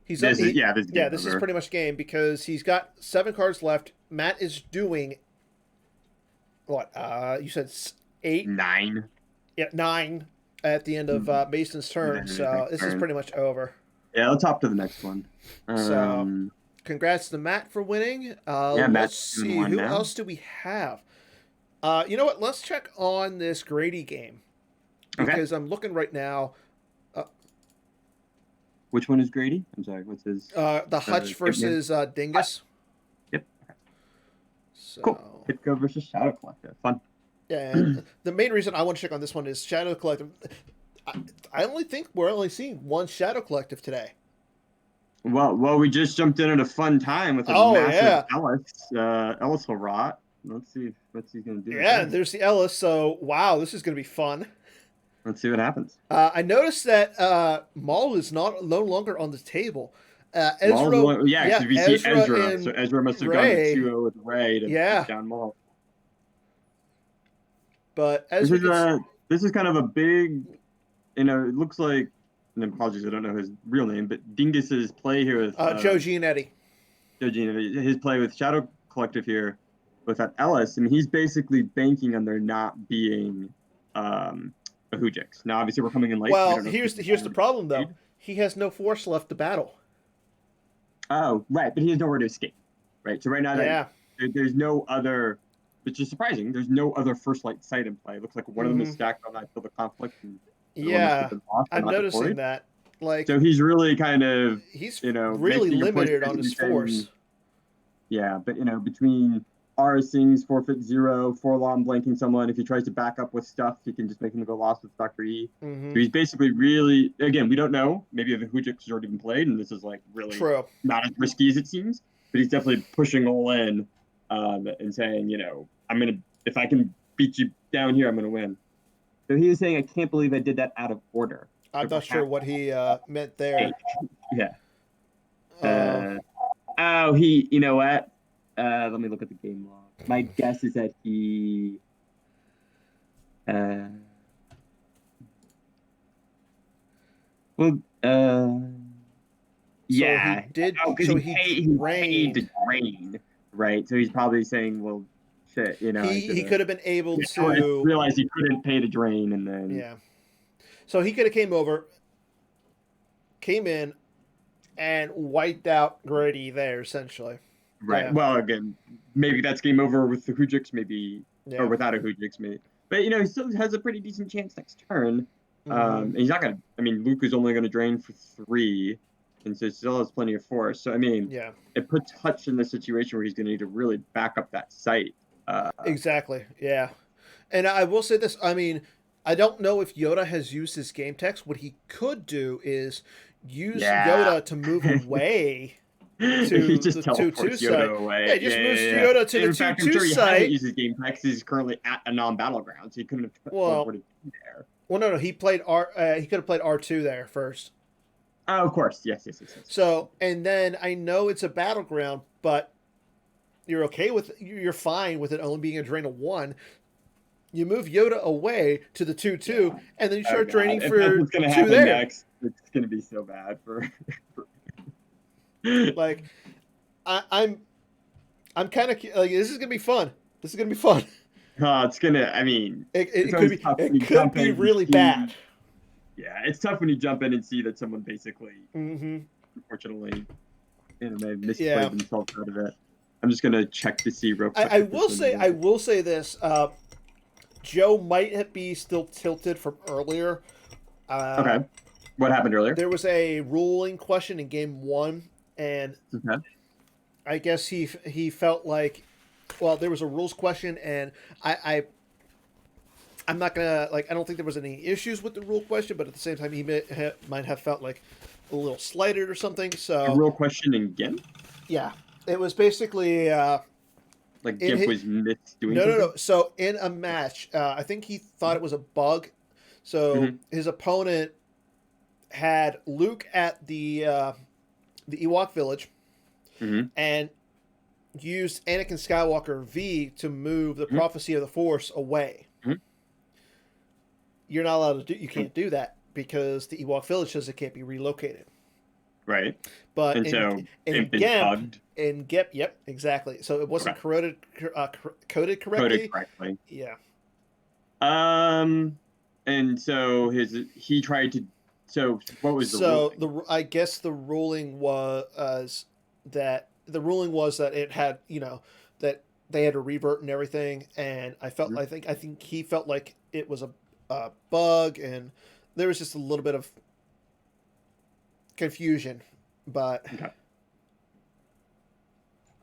He's This is this is yeah, game this is over. pretty much game because he's got 7 cards left. Matt is doing what? You said 8? 9. Yeah, 9 at the end of Mason's turn. So this is pretty much over. Yeah, let's hop to the next one. So congrats to Matt for winning. Yeah, Let's Matt's doing see one who now. else do we have. You know what? Let's check on this Grady game Okay. because I'm looking right now. Which one is Grady? I'm sorry, what's his? The Hutch nickname? versus Dingus. Yep. So, Cool. HITCO versus Shadow Collective. Fun. yeah, and the main reason I want to check on this one is Shadow Collective. I only think we're only seeing one Shadow Collective today. Well, we just jumped in at a fun time with a massive Ellis will rot. Let's see what he's gonna do. Yeah, there's the Ellis. So wow, this is going to be fun. Let's see what happens. I noticed that Maul is no longer on the table. Ezra, because we see Ezra. and So Ezra must have Ray. gone to 2-0 with Ray to Yeah. take down Maul. But Ezra This is kind of a big, it looks like, and apologies, I don't know his real name, but Dingus's play here with Joe Giannetti. Joe Giannetti, his play with Shadow Collective here with that Ellis. I mean, he's basically banking on there not being a Hujix. Now, obviously, we're coming in late. Well, here's the problem though. He has no force left to battle. Oh, right, but he has nowhere to escape. Right, so right now, there's no other, which is surprising. There's no other first light site in play. It looks like one of them is stacked on that field of conflict. And I'm noticing that. Like, so he's really kind of really limited on his force. Yeah, but between RSings, forfeit 0, Forlom blanking someone, if he tries to back up with stuff, he can just make him go lost with Dr. E. So he's basically really, again, we don't know. Maybe the Hujix has already been played, and this is like really not as risky as it seems. But he's definitely pushing all in and saying, if I can beat you down here, I'm going to win. So he was saying, I can't believe I did that out of order. I'm not sure what he meant there. Yeah. You know what? Let me look at the game log. My guess is that he. Yeah. So he did. So he paid the drain, right? So he's probably saying, well, shit, he could have been able I to realize he couldn't pay the drain, and then So he could have came in, and wiped out Grady there essentially. Right. Yeah. Well, again, maybe that's game over with the Hujix, maybe, or without a Hujix, maybe. But he still has a pretty decent chance next turn. And he's not gonna. I mean, Luke is only gonna drain for 3, and so he still has plenty of force. So I mean, it puts Hutch in the situation where he's gonna need to really back up that site. Exactly. Yeah. And I will say this. I mean, I don't know if Yoda has used his game text. What he could do is use Yoda to move away. He just teleports Yoda away. Yeah, he just moves Yoda to the 2-2 site. I'm sure he hasn't used his game text. He's currently at a non-battleground, so he couldn't have teleported there. Well, no, he played he could have played R2 there first. Oh, of course, yes. So, and then I know it's a battleground, but you're okay with you're fine with it only being a drain of 1. You move Yoda away to the 2/2, and then you start draining If for that's what's gonna 2 happen there. next, it's gonna be so bad for. Like, I'm kind of like, this is gonna be fun. This is gonna be fun. It's gonna. I mean, it's Could always be tough when you it could jump be in and really see- bad. Yeah, it's tough when you jump in and see that someone basically, Mm-hmm. unfortunately, may misplayed Yeah. themselves out of it. I'm just gonna check to see real quick. I will say this. Joe might be still tilted from earlier. Okay. What happened earlier? There was a ruling question in game 1, and Okay. I guess he felt like, well, there was a rules question, and I'm not gonna like. I don't think there was any issues with the rule question, but at the same time, he might have felt like a little slighted or something. So A real question in GIMP? yeah, it was basically Like GIMP was misdoing no. something? So in a match, I think he thought it was a bug. So his opponent had Luke at the Ewok village, and used Anakin Skywalker V to move the Prophecy of the Force away. You're not allowed to do. You can't do that because the Ewok village says it can't be relocated. Right. But And so in it's GIMP, bugged. in GIMP, yep, exactly. So it wasn't coded correctly. Coded correctly. Yeah. And so he tried to. So what was the ruling? I guess the ruling was that it had, that they had to revert and everything, and I think he felt like it was a bug, and there was just a little bit of confusion, but Okay.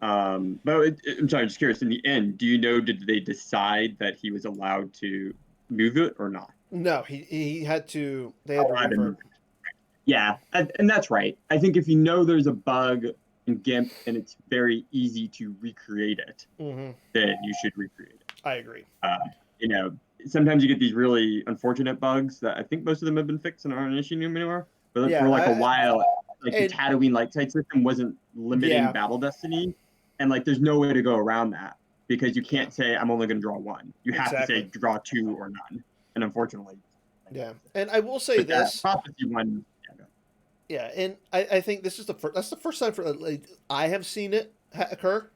But I'm sorry, just curious. In the end, do you know, did they decide that he was allowed to move it or not? no, he had to. They had to revert. Yeah, and that's right. I think if you know there's a bug in GIMP and it's very easy to recreate it, then you should recreate it. I agree. Sometimes you get these really unfortunate bugs that I think most of them have been fixed and aren't an issue anymore. But for like a while, the Tatooine light sight system wasn't limiting battle destiny, and like there's no way to go around that because you can't say I'm only going to draw 1. You have to say draw 2 or none, and unfortunately. Yeah, and I will say this. Prophecy one. Yeah, and I think this is that's the first time I have seen it occur.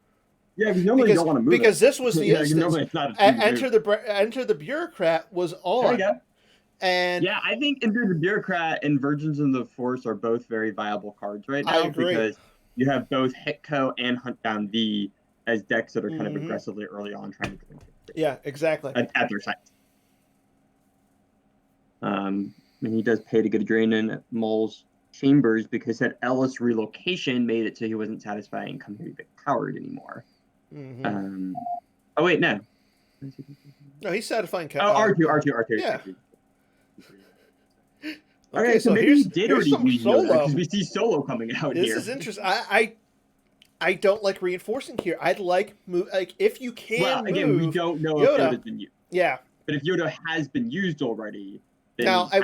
Yeah, because normally you don't want to move because this was the instance. It's not Enter the Bureaucrat was on. There you go. And yeah, I think Enter the Bureaucrat and Virgins of the Force are both very viable cards right now. I agree. Because you have both HITCO and Hunt Down V as decks that are kind of aggressively early on trying to drink it. Yeah, exactly. At their sites. And he does pay to get a drain in at Maul's chambers because that Ellis relocation made it so he wasn't satisfied and come here to be powered anymore. Oh wait, no. No, he's satisfying. R2. Yeah. Okay, so maybe he did already use Solo because we see Solo coming out here. This is interesting. I don't like reinforcing here. I'd like if you can. Well, again, move we don't know Yoda. if Yoda's been used. Yeah. But if Yoda has been used already, then now I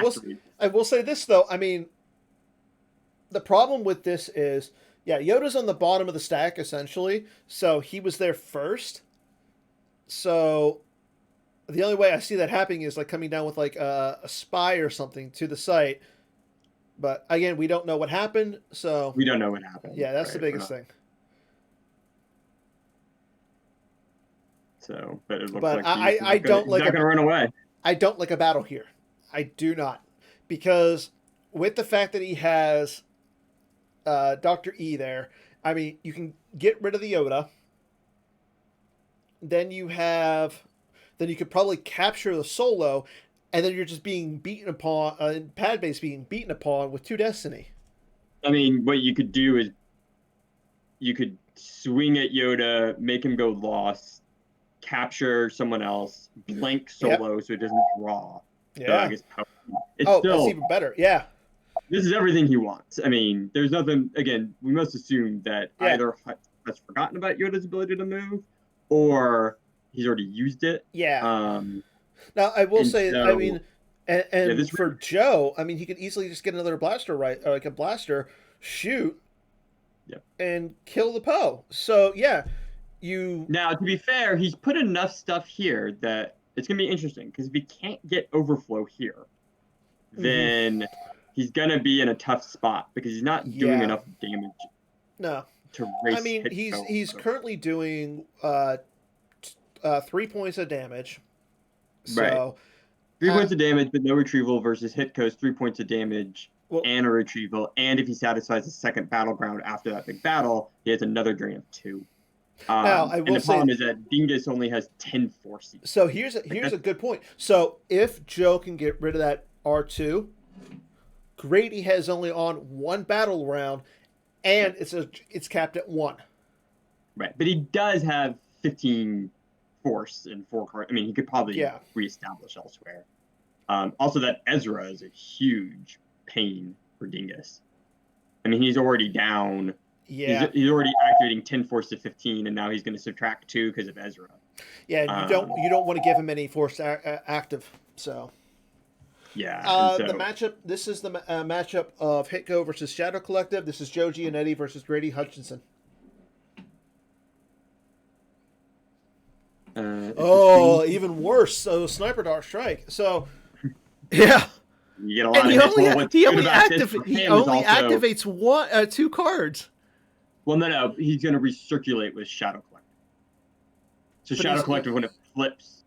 will say this though. I mean, the problem with this is, Yoda's on the bottom of the stack essentially, so he was there first. So the only way I see that happening is like coming down with like a spy or something to the site. But again, we don't know what happened, so we don't know what happened. Yeah, that's the biggest thing. So, but it looks like I don't like. He's not gonna run away. I don't like a battle here. I do not, because with the fact that he has Dr. E there, I mean, you can get rid of the Yoda. Then you could probably capture the Solo, and then you're just being beaten upon, pad base being beaten upon with 2 Destiny. I mean, what you could do is you could swing at Yoda, make him go lost, capture someone else, blank Solo so it doesn't draw. Yeah. It's still, that's even better. Yeah. This is everything he wants. I mean, there's nothing. Again, we must assume that either Hut has forgotten about Yoda's ability to move, or he's already used it. Yeah. Now I will say, I mean, and for Joe, I mean, he could easily just get another blaster, right? Like a blaster, shoot, and kill the Poe. So yeah, Now, to be fair, he's put enough stuff here that it's going to be interesting, because if he can't get overflow here, Mhm. then he's going to be in a tough spot, because he's not doing Yeah. enough damage No. to I race mean, HITCO. he's currently doing 3 points of damage. Right. So, 3 points of damage, but no retrieval, versus HITCO's 3 points of damage well, and a retrieval. And if he satisfies the second battleground after that big battle, he has another drain of 2. now I And will the say, problem is that Dingus only has 10 forces. so here's a good point. So if Joe can get rid of that R2, Grady has only on one battle round, and it's capped at 1. Right. But he does have 15 force and 4 cards. I mean, he could probably Yeah. reestablish elsewhere. Also, that Ezra is a huge pain for Dingus. I mean, he's already down. Yeah. He's already activating 10 force to 15, and now he's going to subtract 2 because of Ezra. Yeah, and you don't want to give him any force active. So Yeah, and the so matchup. This is the matchup of Hitco versus Shadow Collective. This is Joe Giannetti versus Grady Hutchinson. Oh, even worse. So Sniper Dart Strike. So yeah, you get a lot and of hits. Well, what's good about this for he him is only also, activates 2 cards. well, no, he's going to recirculate with Shadow Collective. So But Shadow Collective, when it flips,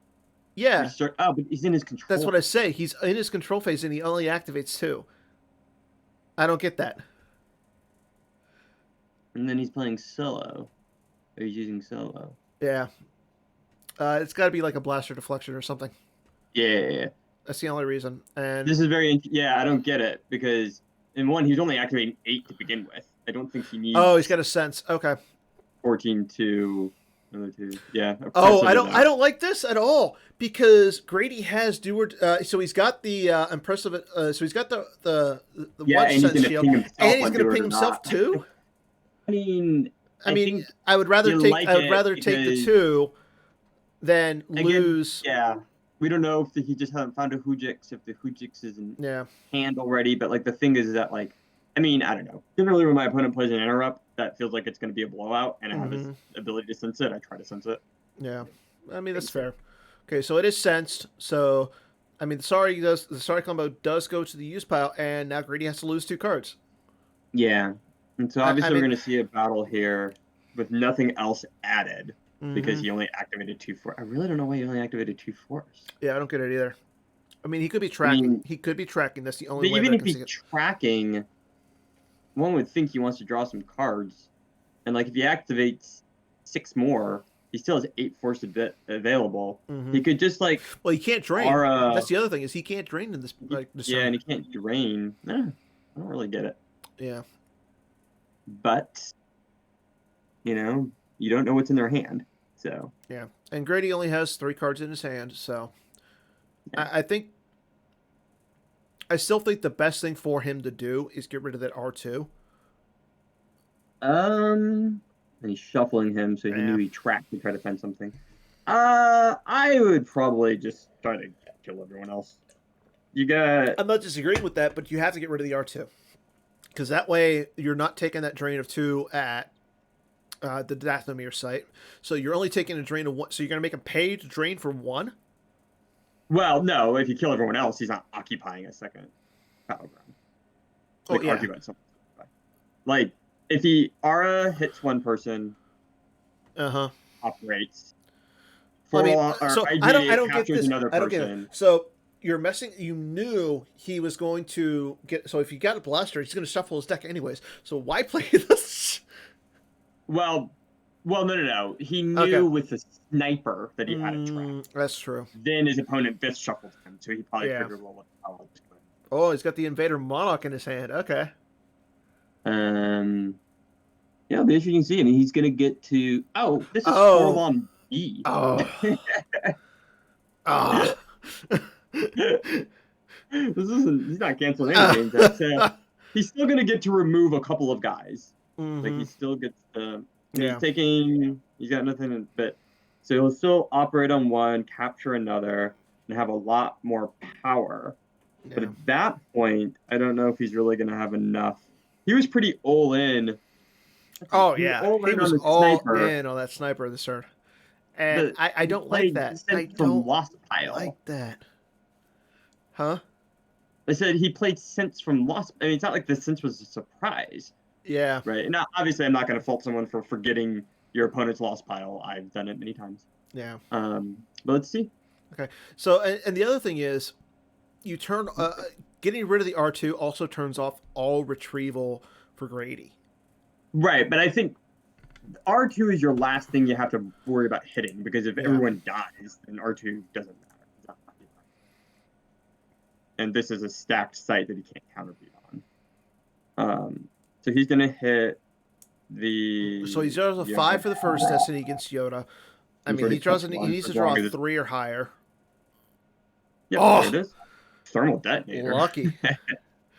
yeah, oh, but he's in his control. that's what I say. He's in his control phase and he only activates 2. I don't get that. And then he's playing solo. Or he's using solo. Yeah. It's got to be like a blaster deflection or something. Yeah. That's the only reason. And this is yeah, I don't get it, because in one, he's only activating 8 to begin with. I don't think he needs. Oh, he's got a sense. Okay. 14 to another 2. Yeah. Oh, I don't like this at all, because Grady has Deward. So he's got the impressive. So he's got the yeah, one sense shield, and he's going to ping himself too. I mean, I would rather take take the 2 than again, lose. Yeah, we don't know if he just hasn't found a Hujix, if the Hujix is in hand already. But like the thing is that, like, I mean, I don't know. Generally, when my opponent plays an interrupt that feels like it's going to be a blowout, and I have this ability to sense it, I try to sense it. Yeah, I mean that's fair. Okay, so it is sensed. So, I mean, the sorry combo does go to the use pile, and now Grady has to lose 2 cards. Yeah, and so obviously we're going to see a battle here with nothing else added, because he only activated 2 force. I really don't know why he only activated 2 force. Yeah, I don't get it either. I mean, he could be tracking. He could be tracking. That's the only way. Even if he's tracking, one would think he wants to draw some cards, and like if he activates 6 more, he still has 8 force available. He could just like. Well, he can't drain. That's the other thing, is he can't drain in this. Yeah, and he can't drain. I don't really get it. Yeah. But you don't know what's in their hand, so. Yeah, and Grady only has 3 cards in his hand, so I still think the best thing for him to do is get rid of that R2. And he's shuffling him, so he knew he tracked to try to find something. I would probably just try to kill everyone else. I'm not disagreeing with that, but you have to get rid of the R2, because that way you're not taking that drain of 2 at the Dathomir site. So you're only taking a drain of 1. So you're going to make him pay to drain for 1? Well, no. If you kill everyone else, he's not occupying a second battleground. Like, if he Aura hits one person, operates. I don't get this. I don't get it. So you're messing. You knew he was going to get. So if you got a blaster, he's going to shuffle his deck anyways. So why play this? Well, no. He knew with the sniper that he had a trap. That's true. Then his opponent fifth shuffled him, so he probably figured, well, what the hell is going on? Oh, he's got the Invader Monarch in his hand. Okay. Yeah, but as you can see, I mean, he's going to get to. Oh, this is Forlon B. He's not canceling any games. He's still going to get to remove a couple of guys. Like, he still gets to. He's got nothing, but so he'll still operate on one, capture another, and have a lot more power. Yeah. But at that point, I don't know if he's really going to have enough. He was pretty all in Oh He was yeah, all he in on was the all sniper. in on that sniper this turn, and I He don't like played that. I Sense from don't Lost like Pile. that. Huh? I said he played Sense from Lost. I mean, it's not like the Sense was a surprise, Yeah. right? And now, obviously, I'm not going to fault someone for forgetting your opponent's Lost Pile. I've done it many times. Yeah. But let's see. Okay. So, and the other thing is, you turn getting rid of the R2 also turns off all retrieval for Grady. Right, but I think R2 is your last thing you have to worry about hitting because if Yeah. everyone dies, then R2 doesn't matter. It's not that. And this is a stacked site that he can't counterbeat on. So he's gonna hit the. So he draws a Yoda. 5 for the first Destiny against Yoda. I He's mean, already he +1 needs to as draw long a as it's. 3 or higher. Yep, there it Oh, is. Thermal detonator. lucky.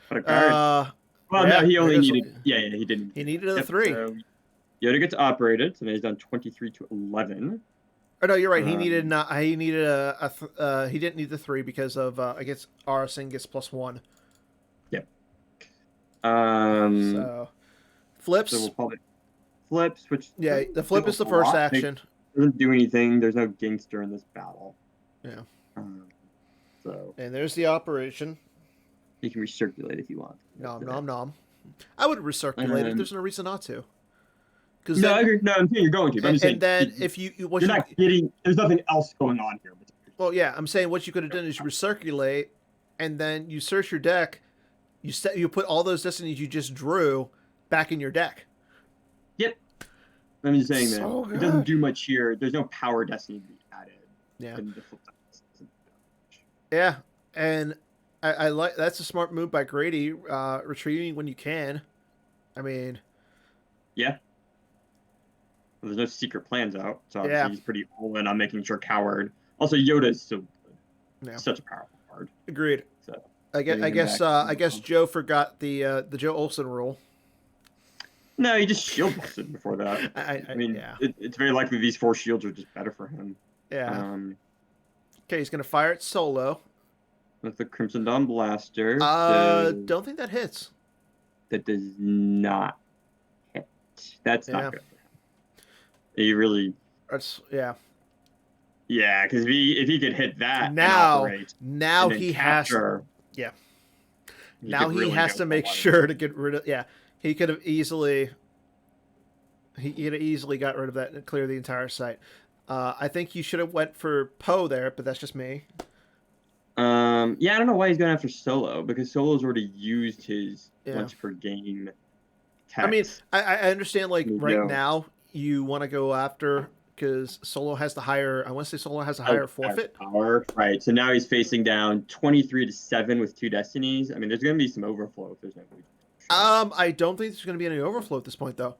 What a card. Well, no, Yeah, he there only goes, needed. Yeah, he didn't. he needed a Yep. 3. So Yoda gets operated, so now he's done 23 to 11. Oh no, you're right. He Um, needed not. He needed he didn't need the 3 because of I guess Arson gets +1. Yep. So flips. So we'll call it flips, which Yeah, the flip do is the a first lot. action. It doesn't do anything. There's no gangster in this battle. Yeah. So And there's the operation. you can recirculate if you want. Nom nom nom. I would recirculate it. There's no reason not to. Because no, I agree. No, I'm saying you're going to. But I'm saying, and then if you you're not getting. There's nothing else going on here. Well, yeah, I'm saying what you could have done is you recirculate, and then you search your deck. You put all those destinies you just drew back in your deck. Yep. I'm just saying So that it doesn't do much here. There's no power destiny to be added. Yeah. And the flip side doesn't do much. Yeah, and I like that's a smart move by Grady, retrieving when you can. I mean, Yeah. Well, there's no secret plans out, so obviously he's pretty all in on making sure Coward. Also, Yoda is so good. Yeah. Such a powerful card. Agreed. So I guess Joe forgot the Joe Olsen rule. No, he just shield busted before that. I mean, yeah. It's very likely these 4 shields are just better for him. Yeah. Okay, he's gonna fire it solo. With the Crimson Dawn Blaster. Don't think that hits. That does not hit. That's not good for him. He really. That's yeah. Yeah, because if he could hit that now he has now he has to make sure to get rid of he could have easily got rid of that and clear the entire site. I think you should have went for Poe there, but that's just me. Yeah, I don't know why he's going after Solo because Solo's already used his once per game text. I mean, I understand now you want to go after because Solo has the higher. I want to say Solo has a higher forfeit. Power, right? So now he's facing down 23 to 7 with 2 destinies. I mean, there's going to be some overflow if there's no. I don't think there's going to be any overflow at this point, though.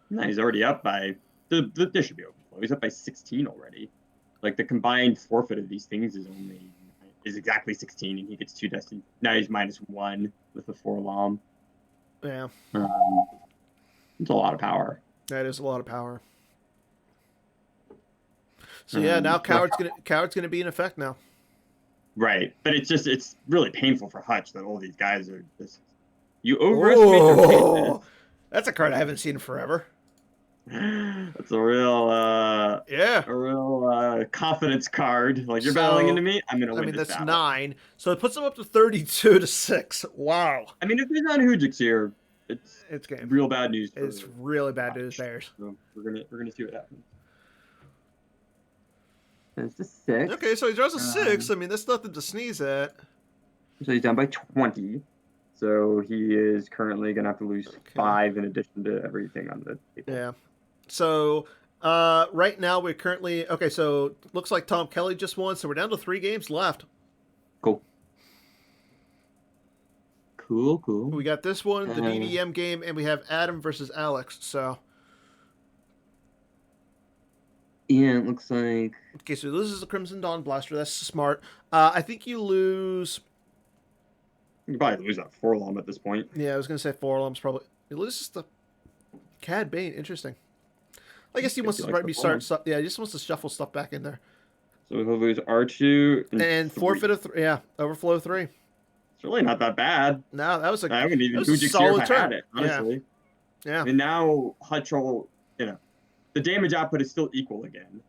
No, he's already up by. There should be overflow. He's up by 16 already. Like the combined forfeit of these things is exactly 16, and he gets 2 destinies. Now he's -1 with the 4 LOM. Yeah. It's a lot of power. That is a lot of power. So yeah, now Coward's gonna be in effect now. Right, but it's really painful for Hutch that all these guys are just. You overestimate their weakness. That's a card I haven't seen in forever. That's a real confidence card. Like you're battling into me, I'm gonna win. I mean, that's battle. 9, so it puts them up to 32 to 6. Wow. I mean, if there's not Hujix here, it's game. Real bad news. It's really bad news, Bears. So we're gonna see what happens. It's the 6. Okay, so he draws a 6. I mean, that's nothing to sneeze at. So he's down by 20. So he is currently gonna have to lose 5 in addition to everything on the table. Yeah. So right now we're currently so looks like Tom Kelly just won, so we're down to 3 games left. Cool. We got this one, the DDM game, and we have Adam versus Alex. So yeah, it looks like. Okay, so this is the Crimson Dawn Blaster. That's smart. I think you lose. You probably lose that 4 LOM at this point. Yeah, I was gonna say 4 LOMs probably. He loses the Cad Bane. Interesting. I guess he wants to maybe start stuff. Yeah, he just wants to shuffle stuff back in there. So he'll lose R2 and forfeit a 3. Yeah, overflow 3. It's really not that bad. No, that was I wouldn't even Hujix here if I had it, honestly. Yeah. And now Hutch will, the damage output is still equal again.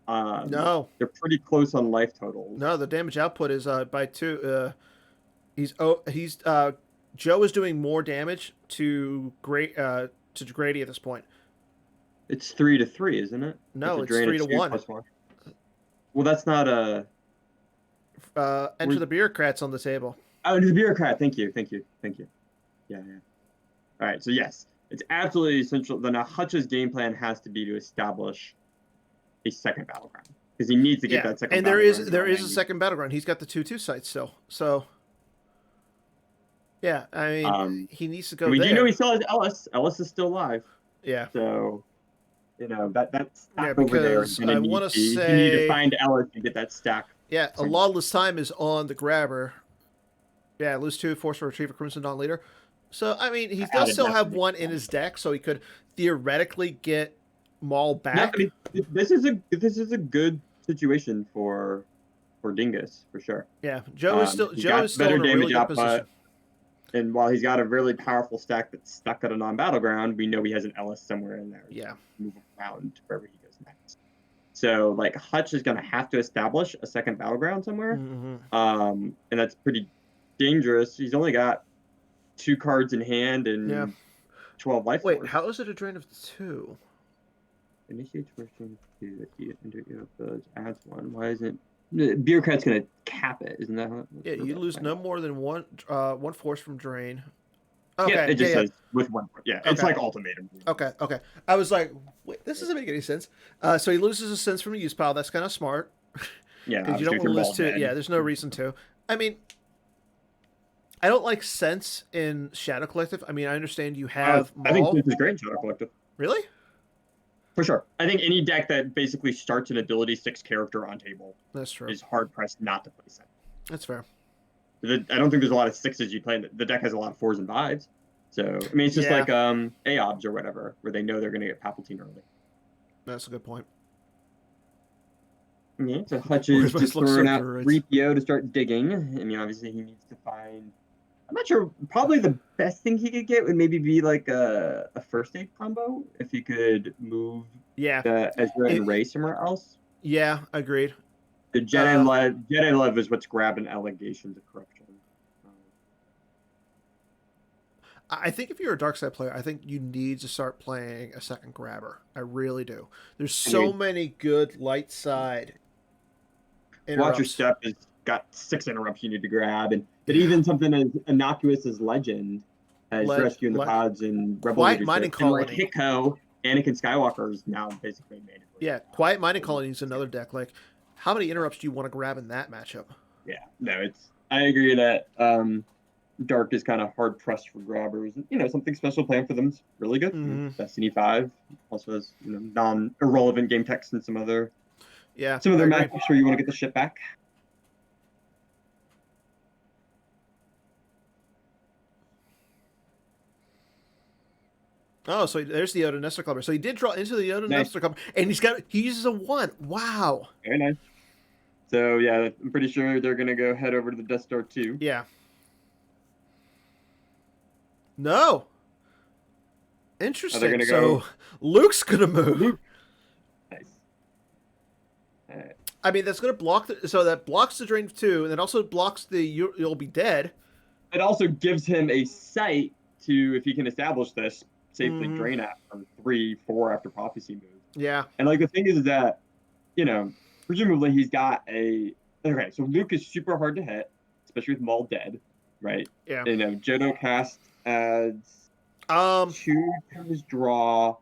No. They're pretty close on life totals. No, the damage output is by 2. He's Joe is doing more damage to Grady at this point. It's 3-3, isn't it? No, With the it's drain 3-1. 2+1. Well, that's not a. Enter the bureaucrats on the table. Oh, the bureaucrat. Thank you. Yeah. All right. So yes, it's absolutely essential. Then Hutch's game plan has to be to establish a second battleground because he needs to get that second. And there is a second battleground. He's got the 2/2 sites still. So yeah, I mean, he needs to go. We do know he still has Ellis. Ellis is still alive. Yeah. So that stack over there. I want to say you need to find Ellis and get that stack. Yeah, a lot of this time is on the grabber. Yeah, lose 2, force for retriever, Crimson Dawn leader. So I mean, he does still have 1 in his deck, so he could theoretically get Maul back. No, I mean, this is a good situation for Dingus for sure. Yeah, Joe is still in a really good position. And while he's got a really powerful stack that's stuck at a non-battleground, we know he has an Ellis somewhere in there. Yeah, move around to wherever he goes next. So like Hutch is going to have to establish a second battleground somewhere, and that's pretty dangerous. He's only got 2 cards in hand and 12 life. Wait, how is it a drain of 2? Initiates first drain of 2 adds 1. Why isn't bureaucrat's going to cap it? Isn't that how? Yeah, you lose no more than one force from drain. Okay, yeah, it just says with 1. Yeah, it's like ultimatum. Okay. I was like, wait, this doesn't make any sense. So he loses a sense from a use pile. That's kind of smart. Yeah, because you don't want to lose 2. Yeah, there's no reason to. I mean, I don't like sense in Shadow Collective. I mean, I understand you have. I think sense is great in Shadow Collective. Really? For sure. I think any deck that basically starts an ability 6 character on table is hard pressed not to play sense. That's fair. I don't think there's a lot of 6s you play. The deck has a lot of 4s and 5s. So, I mean, it's just like AOBs or whatever, where they know they're going to get Palpatine early. That's a good point. Yeah, so Hutch is just throwing out 3PO to start digging. I mean, obviously he needs to find... I'm not sure. Probably the best thing he could get would maybe be like a first aid combo if he could move Ezra and Rey somewhere else. Yeah, agreed. The Jedi Love is what's grabbing allegations of corruption. I think if you're a dark side player, I think you need to start playing a second grabber. I really do. There's so many good light side interrupts. Watch Your Step has got 6 interrupts you need to grab, but even something as innocuous as Legend has Rescue in the Pods and Rebel Quiet Mining Colony. Like HITCO, Anakin Skywalker is now basically made. Yeah, Quiet Mining Colony is another deck. Like, how many interrupts do you want to grab in that matchup? Yeah, no, I agree that Dark is kind of hard pressed for grabbers. Something special planned for them is really good. Destiny 5 also has non-irrelevant game text and some other matchups where you want to get the shit back. Oh, so there's the Yoda Nestor Clubber. So he did draw into the Yoda Nestor Clubber, and he uses a 1. Wow. Very nice. So yeah, I'm pretty sure they're gonna go head over to the Death Star 2. Yeah. No. Interesting. So Luke's gonna move. Luke. Nice. All right. I mean, that's gonna block that blocks the drain of 2, and it also blocks the you'll be dead. It also gives him a sight to, if he can establish this, safely drain at from 3-4 after Prophecy moves. Yeah. And like the thing is that, presumably he's got so Luke is super hard to hit, especially with Maul dead, right? Yeah. Jodo cast adds 2 to his draw,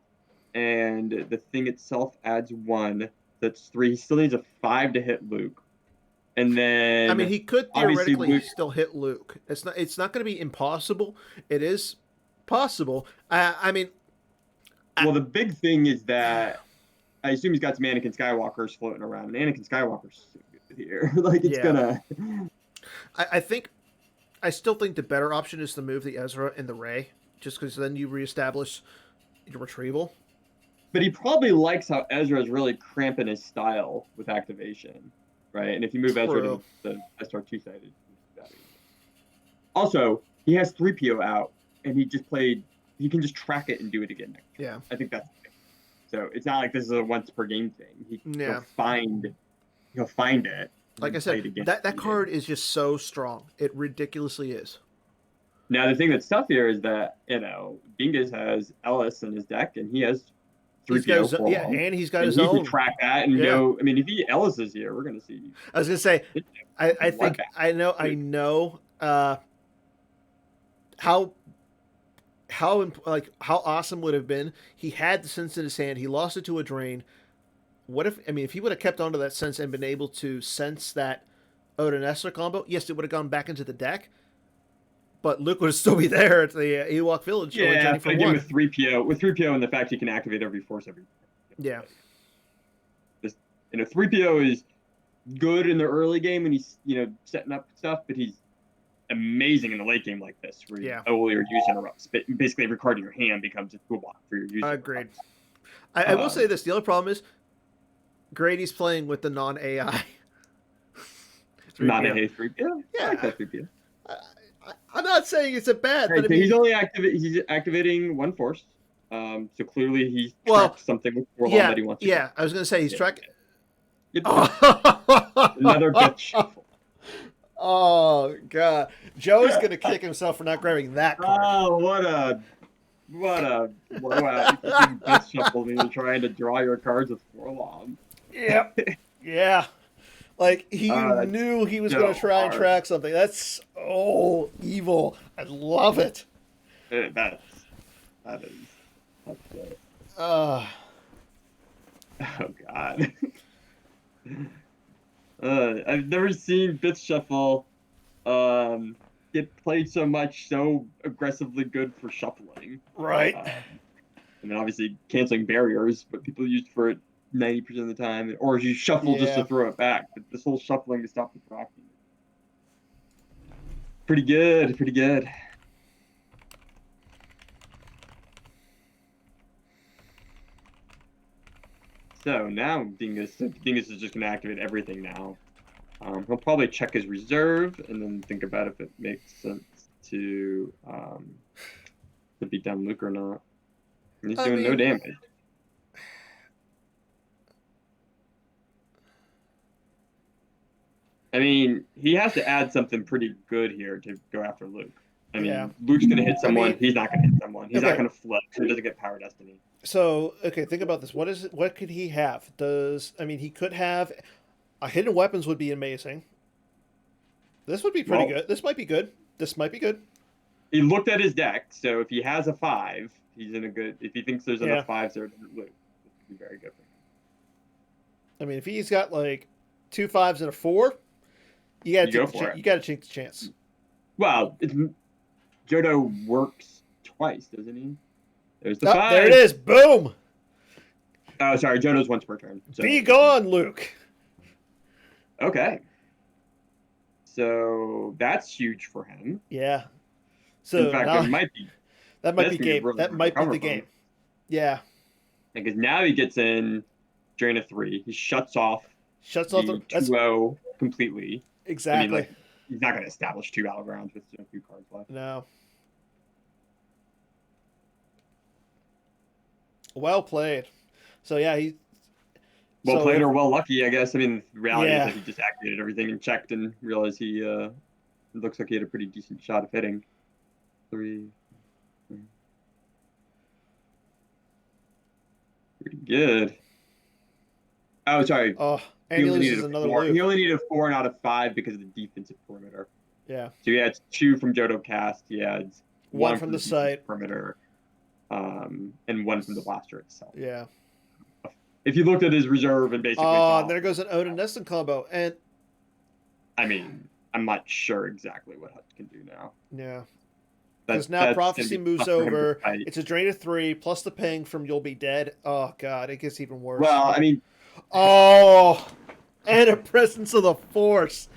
and the thing itself adds 1. That's 3. He still needs a 5 to hit Luke. And then I mean, he could theoretically still hit Luke. It's not going to be impossible. It is possible. The big thing is that I assume he's got some Anakin Skywalkers floating around, and Anakin Skywalker's so good here. Gonna. I still think the better option is to move the Ezra and the Rey, just because then you reestablish your retrieval. But he probably likes how Ezra is really cramping his style with activation, right? And if you move Ezra to the SR2 side, also he has 3PO out. And he he can just track it and do it again next turn. Yeah. I think that's the thing. So it's not like this is a once per game thing. He'll find it. Like I said, that card is just so strong. It ridiculously is. Now the thing that's tough here is that Dingus has Ellis in his deck, and he has 3PO. Yeah, and he's got his he own. Can track that and know. I mean, if Ellis is here, we're gonna see. I was gonna say, I think I know how awesome would have been. He had the sense in his hand. He lost it to a drain. What if he would have kept onto that sense and been able to sense that Odin-Esther combo? Yes, it would have gone back into the deck, but Luke would still be there at the Ewok Village. Yeah, but again with 3PO and the fact he can activate every force every. Yeah. 3PO is good in the early game when he's setting up stuff, but he's amazing in the late game like this, where all your use interrupts. Basically, every card in your hand becomes a toolbox for your use. Agreed. I will say this: the other problem is Grady's playing with the non-AI. Non-AI 3PO. Yeah, I like that 3PO. I'm not saying it's a bad. Right, but so he's only activating one force. So clearly he's tracked something with Forlom that he wants to. Yeah, I was going to say he's tracking. Another bitch shuffle. Oh God, Joe's going to kick himself for not grabbing that card. Oh, what a blowout! You bitch shuffle me trying to draw your cards with Forlom. Yep. Yeah. Like he knew he was going to try and track something. That's evil. I love it. That's good. Oh God. I've never seen Bitch Shuffle get played so much, so aggressively good for shuffling. Right. And then obviously canceling barriers, but people use for it 90% of the time, or you shuffle just to throw it back. But this whole shuffling to stop the tracking. Pretty good. So now Dingus is just going to activate everything now. He'll probably check his reserve and then think about if it makes sense to beat down Luke or not. And he's doing no damage. I mean, he has to add something pretty good here to go after Luke. I mean, Luke's going to hit someone. He's not going to hit someone. He's not going to flip, so he doesn't get Power Destiny. So, think about this. What could he have? He could have a hidden weapons would be amazing. This would be pretty good. This might be good. He looked at his deck, so if he has a 5, he's in a good. If he thinks there's enough 5s there to Luke, this would be very good for him. If he's got like 2 5s and a 4, you got to take the chance. Well, Jodo works twice, doesn't he? There's the 5. There it is. Boom. Oh, sorry. Jodo's once per turn. So. Be gone, Luke. Okay. So that's huge for him. Yeah. So in fact, now, it might be. That might be game. Really that might be the game. Yeah. Because now he gets in drain of 3. He shuts off the 2-0 completely. Exactly. He's not going to establish 2 battlegrounds with a few cards left. No. Well played. So yeah, he. Well played or well lucky, I guess. The reality is that he just activated everything and checked and realized it looks like he had a pretty decent shot of hitting. 3. Pretty good. Oh, sorry. Oh, and he loses another loop. He only needed a 4 out of 5 because of the defensive perimeter. Yeah. So he had 2 from Jodo Cast. He had 1 from the site perimeter, and 1 from the blaster itself. Yeah. If you looked at his reserve and basically. Oh, there goes an Odin-Neston combo, and. I'm not sure exactly what HUTCO can do now. Yeah. Because now Prophecy moves over. It's a drain of 3 plus the ping from You'll Be Dead. Oh God, it gets even worse. Well, Oh, and a Presence of the Force.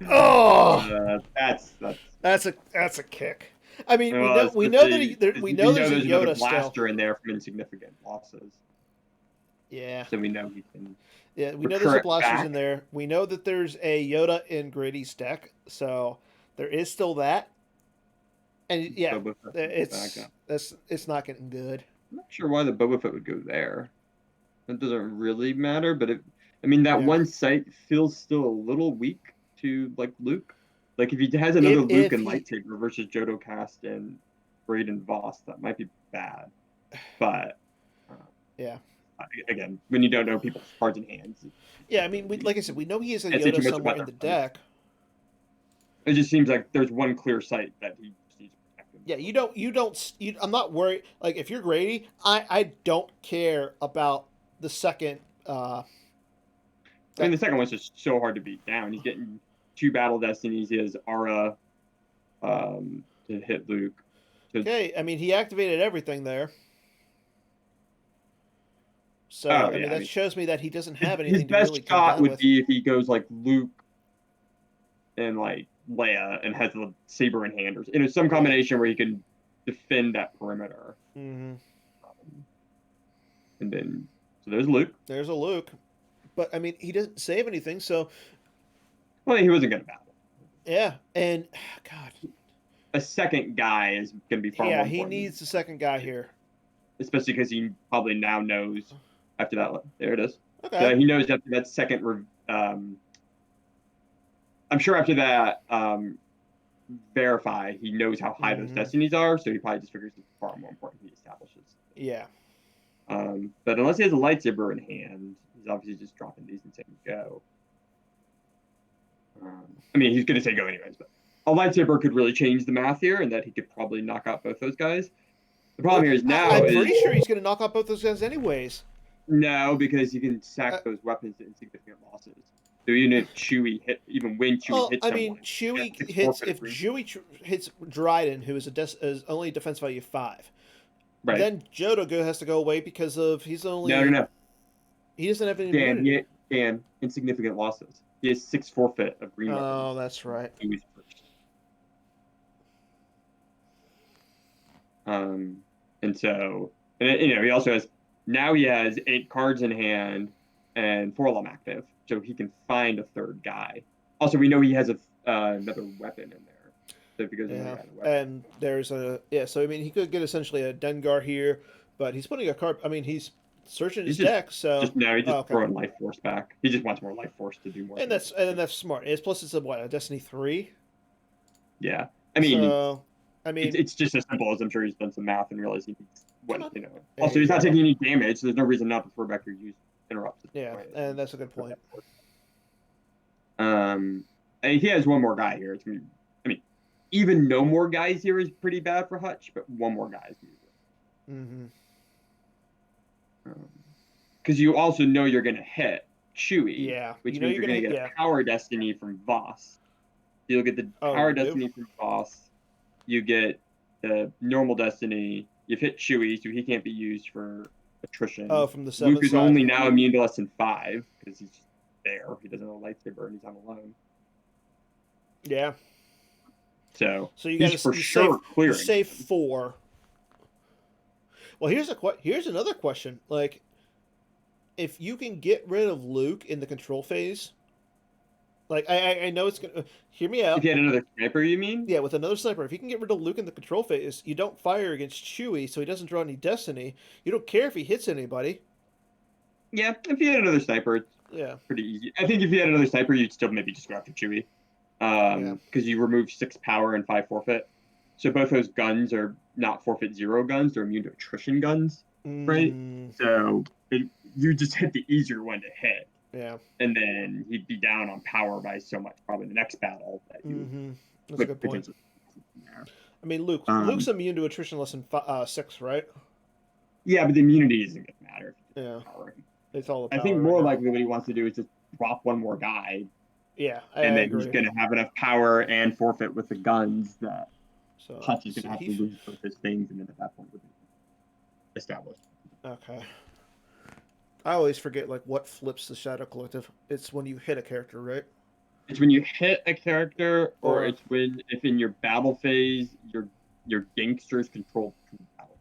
Oh, that's a kick. we know there's a Yoda blaster still in there from insignificant losses. Yeah. So we know he can. Yeah, we know there's a blasters in there. We know that there's a Yoda in Grady's deck, so there is still that. And yeah, Boba Fett back up. it's not getting good. I'm not sure why the Boba Fett would go there. It doesn't really matter, but I mean, that Yeah. one site feels still a little weak to like Luke. Like if he has another Luke If and he lightsaber versus Jodo Cast and Braden Voss, that might be bad. But uh, yeah. again, when you don't know people's cards and hands, Yeah, I mean, like I said, we know he is a can't say Yoda too much somewhere about in their the cards. deck. It just seems like there's one clear site that he just needs to protect him. Yeah, I'm not worried. Like, if you're Grady, I don't care about the second. I mean, the second one's just so hard to beat down. He's getting 2 battle destinies. He has Aura to hit Luke. Okay, I mean, he activated everything there. So, Oh I mean, yeah, I that mean, shows me that he doesn't his, have his anything to best really come shot down would with. be if he goes like Luke and like Leia and has the saber in hand, or some combination where he can defend that perimeter. Mm-hmm. And then so there's Luke. There's a Luke. But, I mean, he doesn't save anything, so. Well, he wasn't going to battle. Yeah, and, God. A second guy is going to be far more Yeah, he important. needs the second guy here. Especially because he probably now knows after that. There it is. Okay. Yeah, he knows after that second. I'm sure after that verify, he knows how high those destinies are, so he probably just figures it's far more important he establishes. Yeah. But unless he has a lightsaber in hand, he's obviously just dropping these and saying go. I mean, he's going to say go anyways, but a lightsaber could really change the math here, and that he could probably knock out both those guys. The problem here is now I'm pretty sure he's going to knock out both those guys anyways. No, because you can sack those weapons to insignificant losses. So even if Chewie when Chewie hits I someone, mean, Chewie hits if Chewie hits Dryden, who is is only defense value 5. Right. Then Jodo has to go away because of he's only no. He doesn't have any immunity. Dan, insignificant losses. He has 6 forfeit of green weapons. Oh, that's right. Chewie's first. And so, he also has now he has 8 cards in hand and 4 of them active, so he can find a third guy. Also, we know he has another weapon in there. So if he goes and there's so I mean, he could get essentially a Dengar here, but he's putting a card. I mean, he's searching his deck, so he's just throwing life force back. He just wants more life force to do more. And that's smart. It's plus it's a Destiny 3. Yeah, I mean, it's just as simple as I'm sure he's done some math and realized he needs Also, he's not taking any damage, so there's no reason not to throw back your use interrupts. Yeah, and that's a good point. And he has one more guy here. It's gonna be, I mean, even no more guys here is pretty bad for Hutch, but one more guy is usually. Because you also know you're going to hit Chewie, which means you're going to get a power destiny from Voss. You'll get the power destiny from Voss. You get the normal destiny. You've hit Chewie, so he can't be used for attrition. Oh, from the 7th Luke is only now immune to less than 5 because he's just there. He doesn't have a lightsaber and he's on alone. Yeah. So you got to for sure clearing. Save 4. Well, here's another question. Like, if you can get rid of Luke in the control phase, like I know it's gonna hear me out. If you had another sniper, you mean? Yeah, with another sniper. If you can get rid of Luke in the control phase, you don't fire against Chewie, so he doesn't draw any destiny. You don't care if he hits anybody. Yeah, if you had another sniper, it's pretty easy. I think if you had another sniper, you'd still maybe just go after Chewie, because you remove 6 power and 5 forfeit. So both those guns are not forfeit 0 guns; they're immune to attrition guns, right? So you just hit the easier one to hit. Yeah. And then he'd be down on power by so much, probably the next battle. That That's a good point. I mean, Luke's immune to attrition less than 6, right? Yeah, but the immunity isn't going to matter. Yeah. It's all the power. I think more likely what he wants to do is just drop one more guy. Yeah, and then he's going to have enough power and forfeit with the guns that Hutch is going to have to lose both his things, and then at that point would be established. Okay. I always forget what flips the Shadow Collective. It's when you hit a character, right? It's when you hit a character, or it's if in your battle phase your gangsters control battle.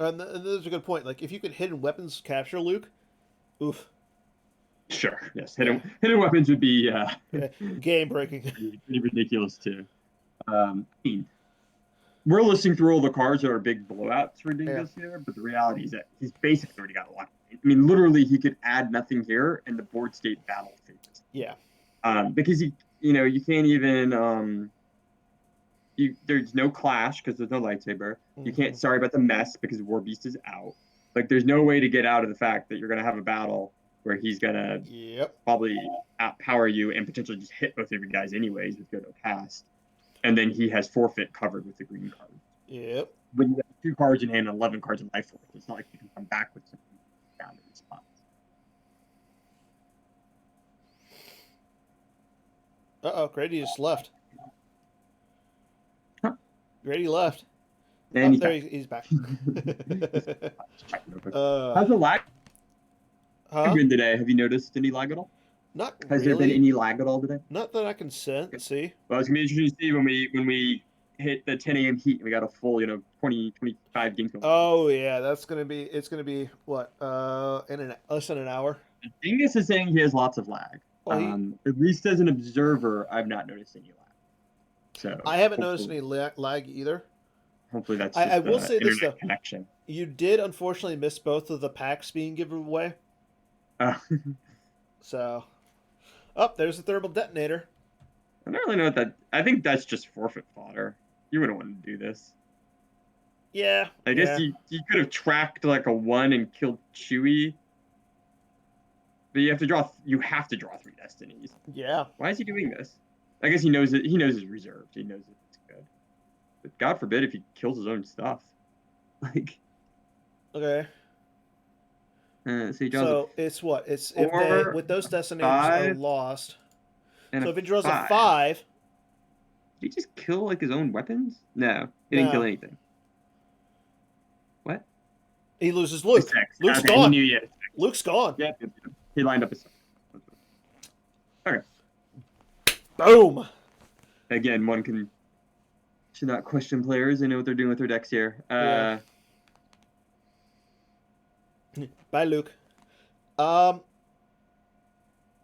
And there's a good point. Like if you could hidden weapons capture Luke, oof. Sure. Yes. Hidden weapons would be game breaking. Pretty ridiculous too. we're listing through all the cards that are big blowouts for Yeah. Dingus here, but the reality is that he's basically already got a lot. I mean, literally, he could add nothing here, and the board state battle fades. Yeah. Because you can't even there's no clash because there's no lightsaber. You can't sorry about the mess because War Beast is out. Like, there's no way to get out of the fact that you're gonna have a battle where he's gonna probably outpower you and potentially just hit both of you guys anyways with good cast. And then he has forfeit covered with the green card. Yep. When you have 2 cards in hand and 11 cards in life force, it's not like you can come back with something down in the spots. Grady just left. Huh? Grady left. And there he's back. How's the lag been today? Have you noticed any lag at all? Not Has really. there been any lag at all today? Not that I can see. Well, it's gonna be interesting to see when we hit the 10 a.m. heat and we got a full 20 25 games going. Oh yeah, it's gonna be what in less than an hour. Dingus is saying he has lots of lag. Well, at least as an observer, I've not noticed any lag. So I haven't noticed any lag either. Hopefully that's I will say this though. Connection. You did unfortunately miss both of the packs being given away. So, there's the thermal detonator. I don't really know what that. I think that's just forfeit fodder. You wouldn't want to do this. Yeah. I guess you could have tracked like a 1 and killed Chewie. But you have to draw 3 destinies. Yeah. Why is he doing this? I guess he knows it. He knows it's reserved. He knows it's good. But God forbid if he kills his own stuff. Like. Okay. So it's what? It's if they with those destinators are lost. So if he draws a 5. Did he just kill like his own weapons? No, he didn't kill anything. What? He loses Luke. Luke's okay, gone. He knew, Luke's gone. Yeah, he lined up his. Okay. Boom. Again, one should not question players. They know what they're doing with their decks here. Bye, Luke. I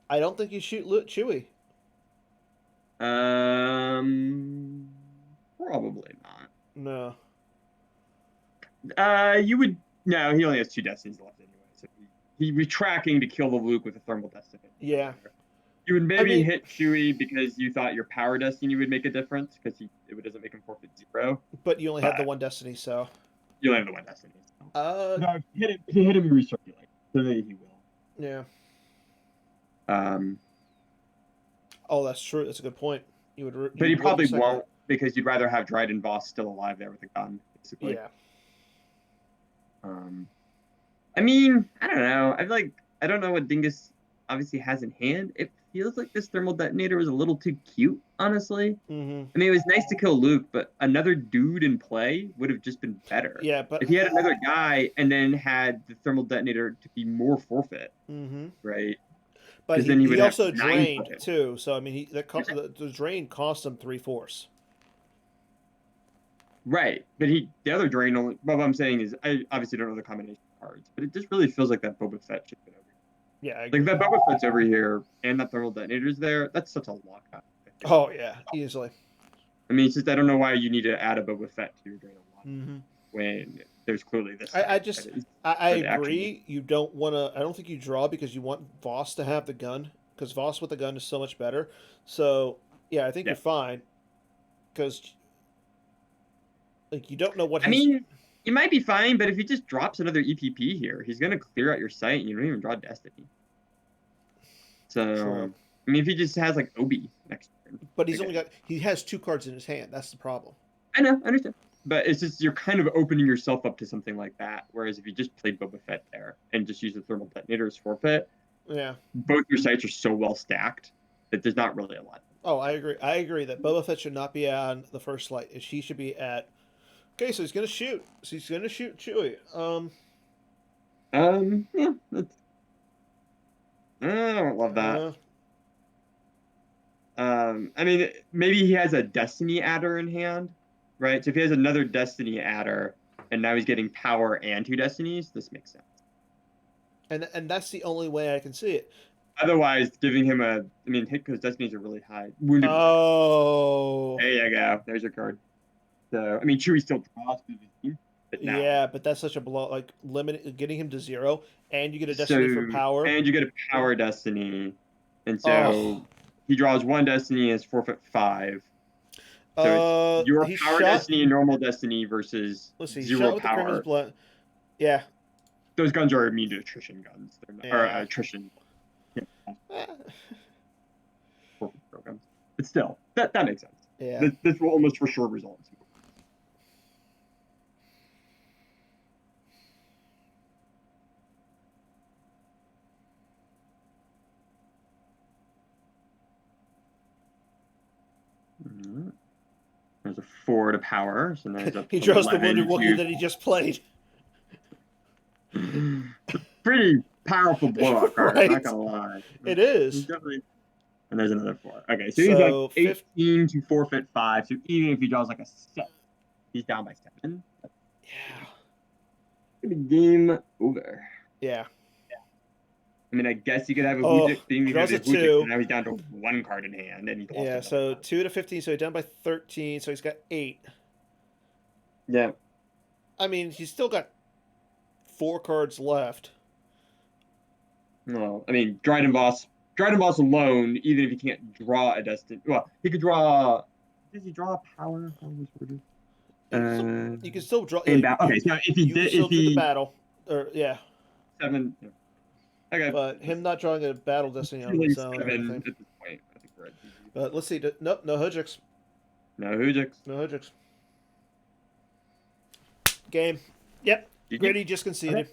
don't think you shoot Chewie. Probably not. No. You would. No, he only has 2 destinies left anyway. So he'd be tracking to kill the Luke with a thermal destiny. Yeah. You would maybe hit Chewie because you thought your power destiny would make a difference because it doesn't make him forfeit 0. But you only have the 1 destiny, so. You only have the 1 destiny. So. No, if you hit him, you recirculate. So maybe he will. Yeah. Oh, that's true. That's a good point. But he probably won't because you'd rather have Dryden Voss still alive there with a gun, basically. Yeah. I mean, I don't know. I don't know what Dingus obviously has in hand. It feels like this thermal detonator was a little too cute, honestly. Mm-hmm. I mean, it was nice to kill Luke, but another dude in play would have just been better. Yeah, but if he had another guy and then had the thermal detonator to be more forfeit, right? But he also drained too. So I mean, the drain cost him 3/4. Right, but the other drain only. What I'm saying is, I obviously don't know the combination of cards, but it just really feels like that Boba Fett should have been over here. Yeah, like that Boba Fett's over here, and that thermal detonator's there. That's such a lockout. Oh yeah, easily. I mean, it's just I don't know why you need to add a Boba Fett to your drain a lot when there's clearly this. I agree. You don't want to. I don't think you draw because you want Voss to have the gun because Voss with the gun is so much better. So yeah, I think you're fine because. Like, you don't know what I mean, you might be fine, but if he just drops another EPP here, he's going to clear out your site and you don't even draw Destiny. So, True. I mean, if he just has, like, Obi next turn. But he has 2 cards in his hand. That's the problem. I know, I understand. But it's just, you're kind of opening yourself up to something like that. Whereas if you just played Boba Fett there and just use the thermal detonator as forfeit, both your sites are so well stacked that there's not really a lot. Oh, I agree. I agree that Boba Fett should not be on the first light. He should be at... Okay, so he's gonna shoot. So he's gonna shoot Chewie. Yeah, that's. I don't love that. I mean, maybe he has a Destiny adder in hand, right? So if he has another Destiny adder, and now he's getting power and 2 Destinies, this makes sense. And that's the only way I can see it. Otherwise, giving him HITCO's Destinies are really high. Oh. There you go. There's your card. So I mean, Chewie still draws through the team, but now. Yeah, but that's such a blow. Like limit getting him to 0, and you get a So destiny for power. and you get a power destiny, and Oh, so he draws one destiny as forfeit 5. So it's your he power shot. destiny and normal destiny versus Let's see, he shot 0 with the Crimson's power. blood. Yeah, Those guns are immune to attrition guns. They're not, or yeah. attrition Eh, forfeit programs. But still, that makes sense. yeah. This will almost for sure result in some. There's a 4 to power, so now he's up He to draws the 11 wounded Wookiee to that he just played. It's a pretty powerful blowout card. I'm not Right? gonna lie. It He's is. definitely. And there's another 4. Okay, so he's up So 18 to forfeit 5. So even if he draws like a 7, he's down by 7. yeah, Gonna be game over. yeah. I mean, I guess you could have a Oh, Hujik thing. You could draws have a a Hujik, but 2. now he's down to 1 card in hand, and he lost Yeah, another so card. 2 to 15, so he's down by 13, so he's got 8. Yeah. I mean, he's still got 4 cards left. No, I mean, Dryden Boss alone, even if he can't draw a destiny, well, he could draw. Does he draw a power? How was it worded? You can still draw. And okay, so if he You can did, still if do the he battle, or yeah. 7, yeah. Okay, But him not drawing a battle destiny on really his own or 7 anything. at this point. I think we're at GG. But let's see. Nope, no Hujiks. No Hujiks. No Hujiks. Game. Yep. GG. Gritty just conceded. Okay.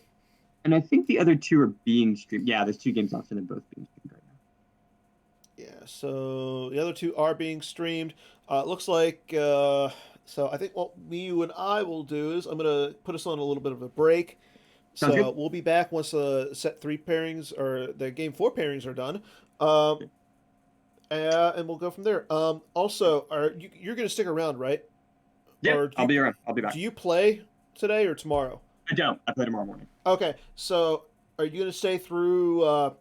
And I think the other 2 are being streamed. Yeah, there's 2 games option and both being streamed right now. Yeah, so the other 2 are being streamed. Looks like, so I think what you and I will do is I'm going to put us on a little bit of a break. Sounds So good. we'll be back once the set 3 pairings or the game 4 pairings are done. And we'll go from there. Also, you're going to stick around, right? Yeah, I'll be around. I'll be back. Do you play today or tomorrow? I don't. I play tomorrow morning. Okay, so are you going to stay through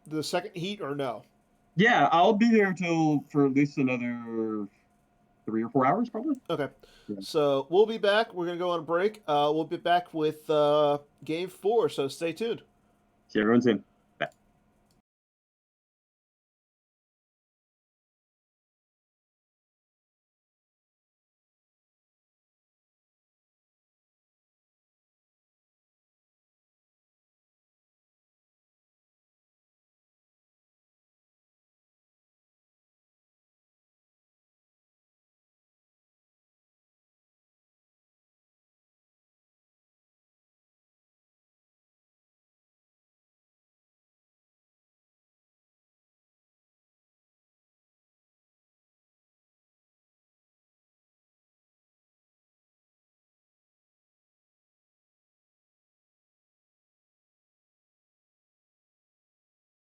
the second heat or no? Yeah, I'll be there for at least another 3 or 4 hours, probably. Okay, Yeah. so we'll be back. We're going to go on a break. We'll be back with game 4, so stay tuned. See everyone soon.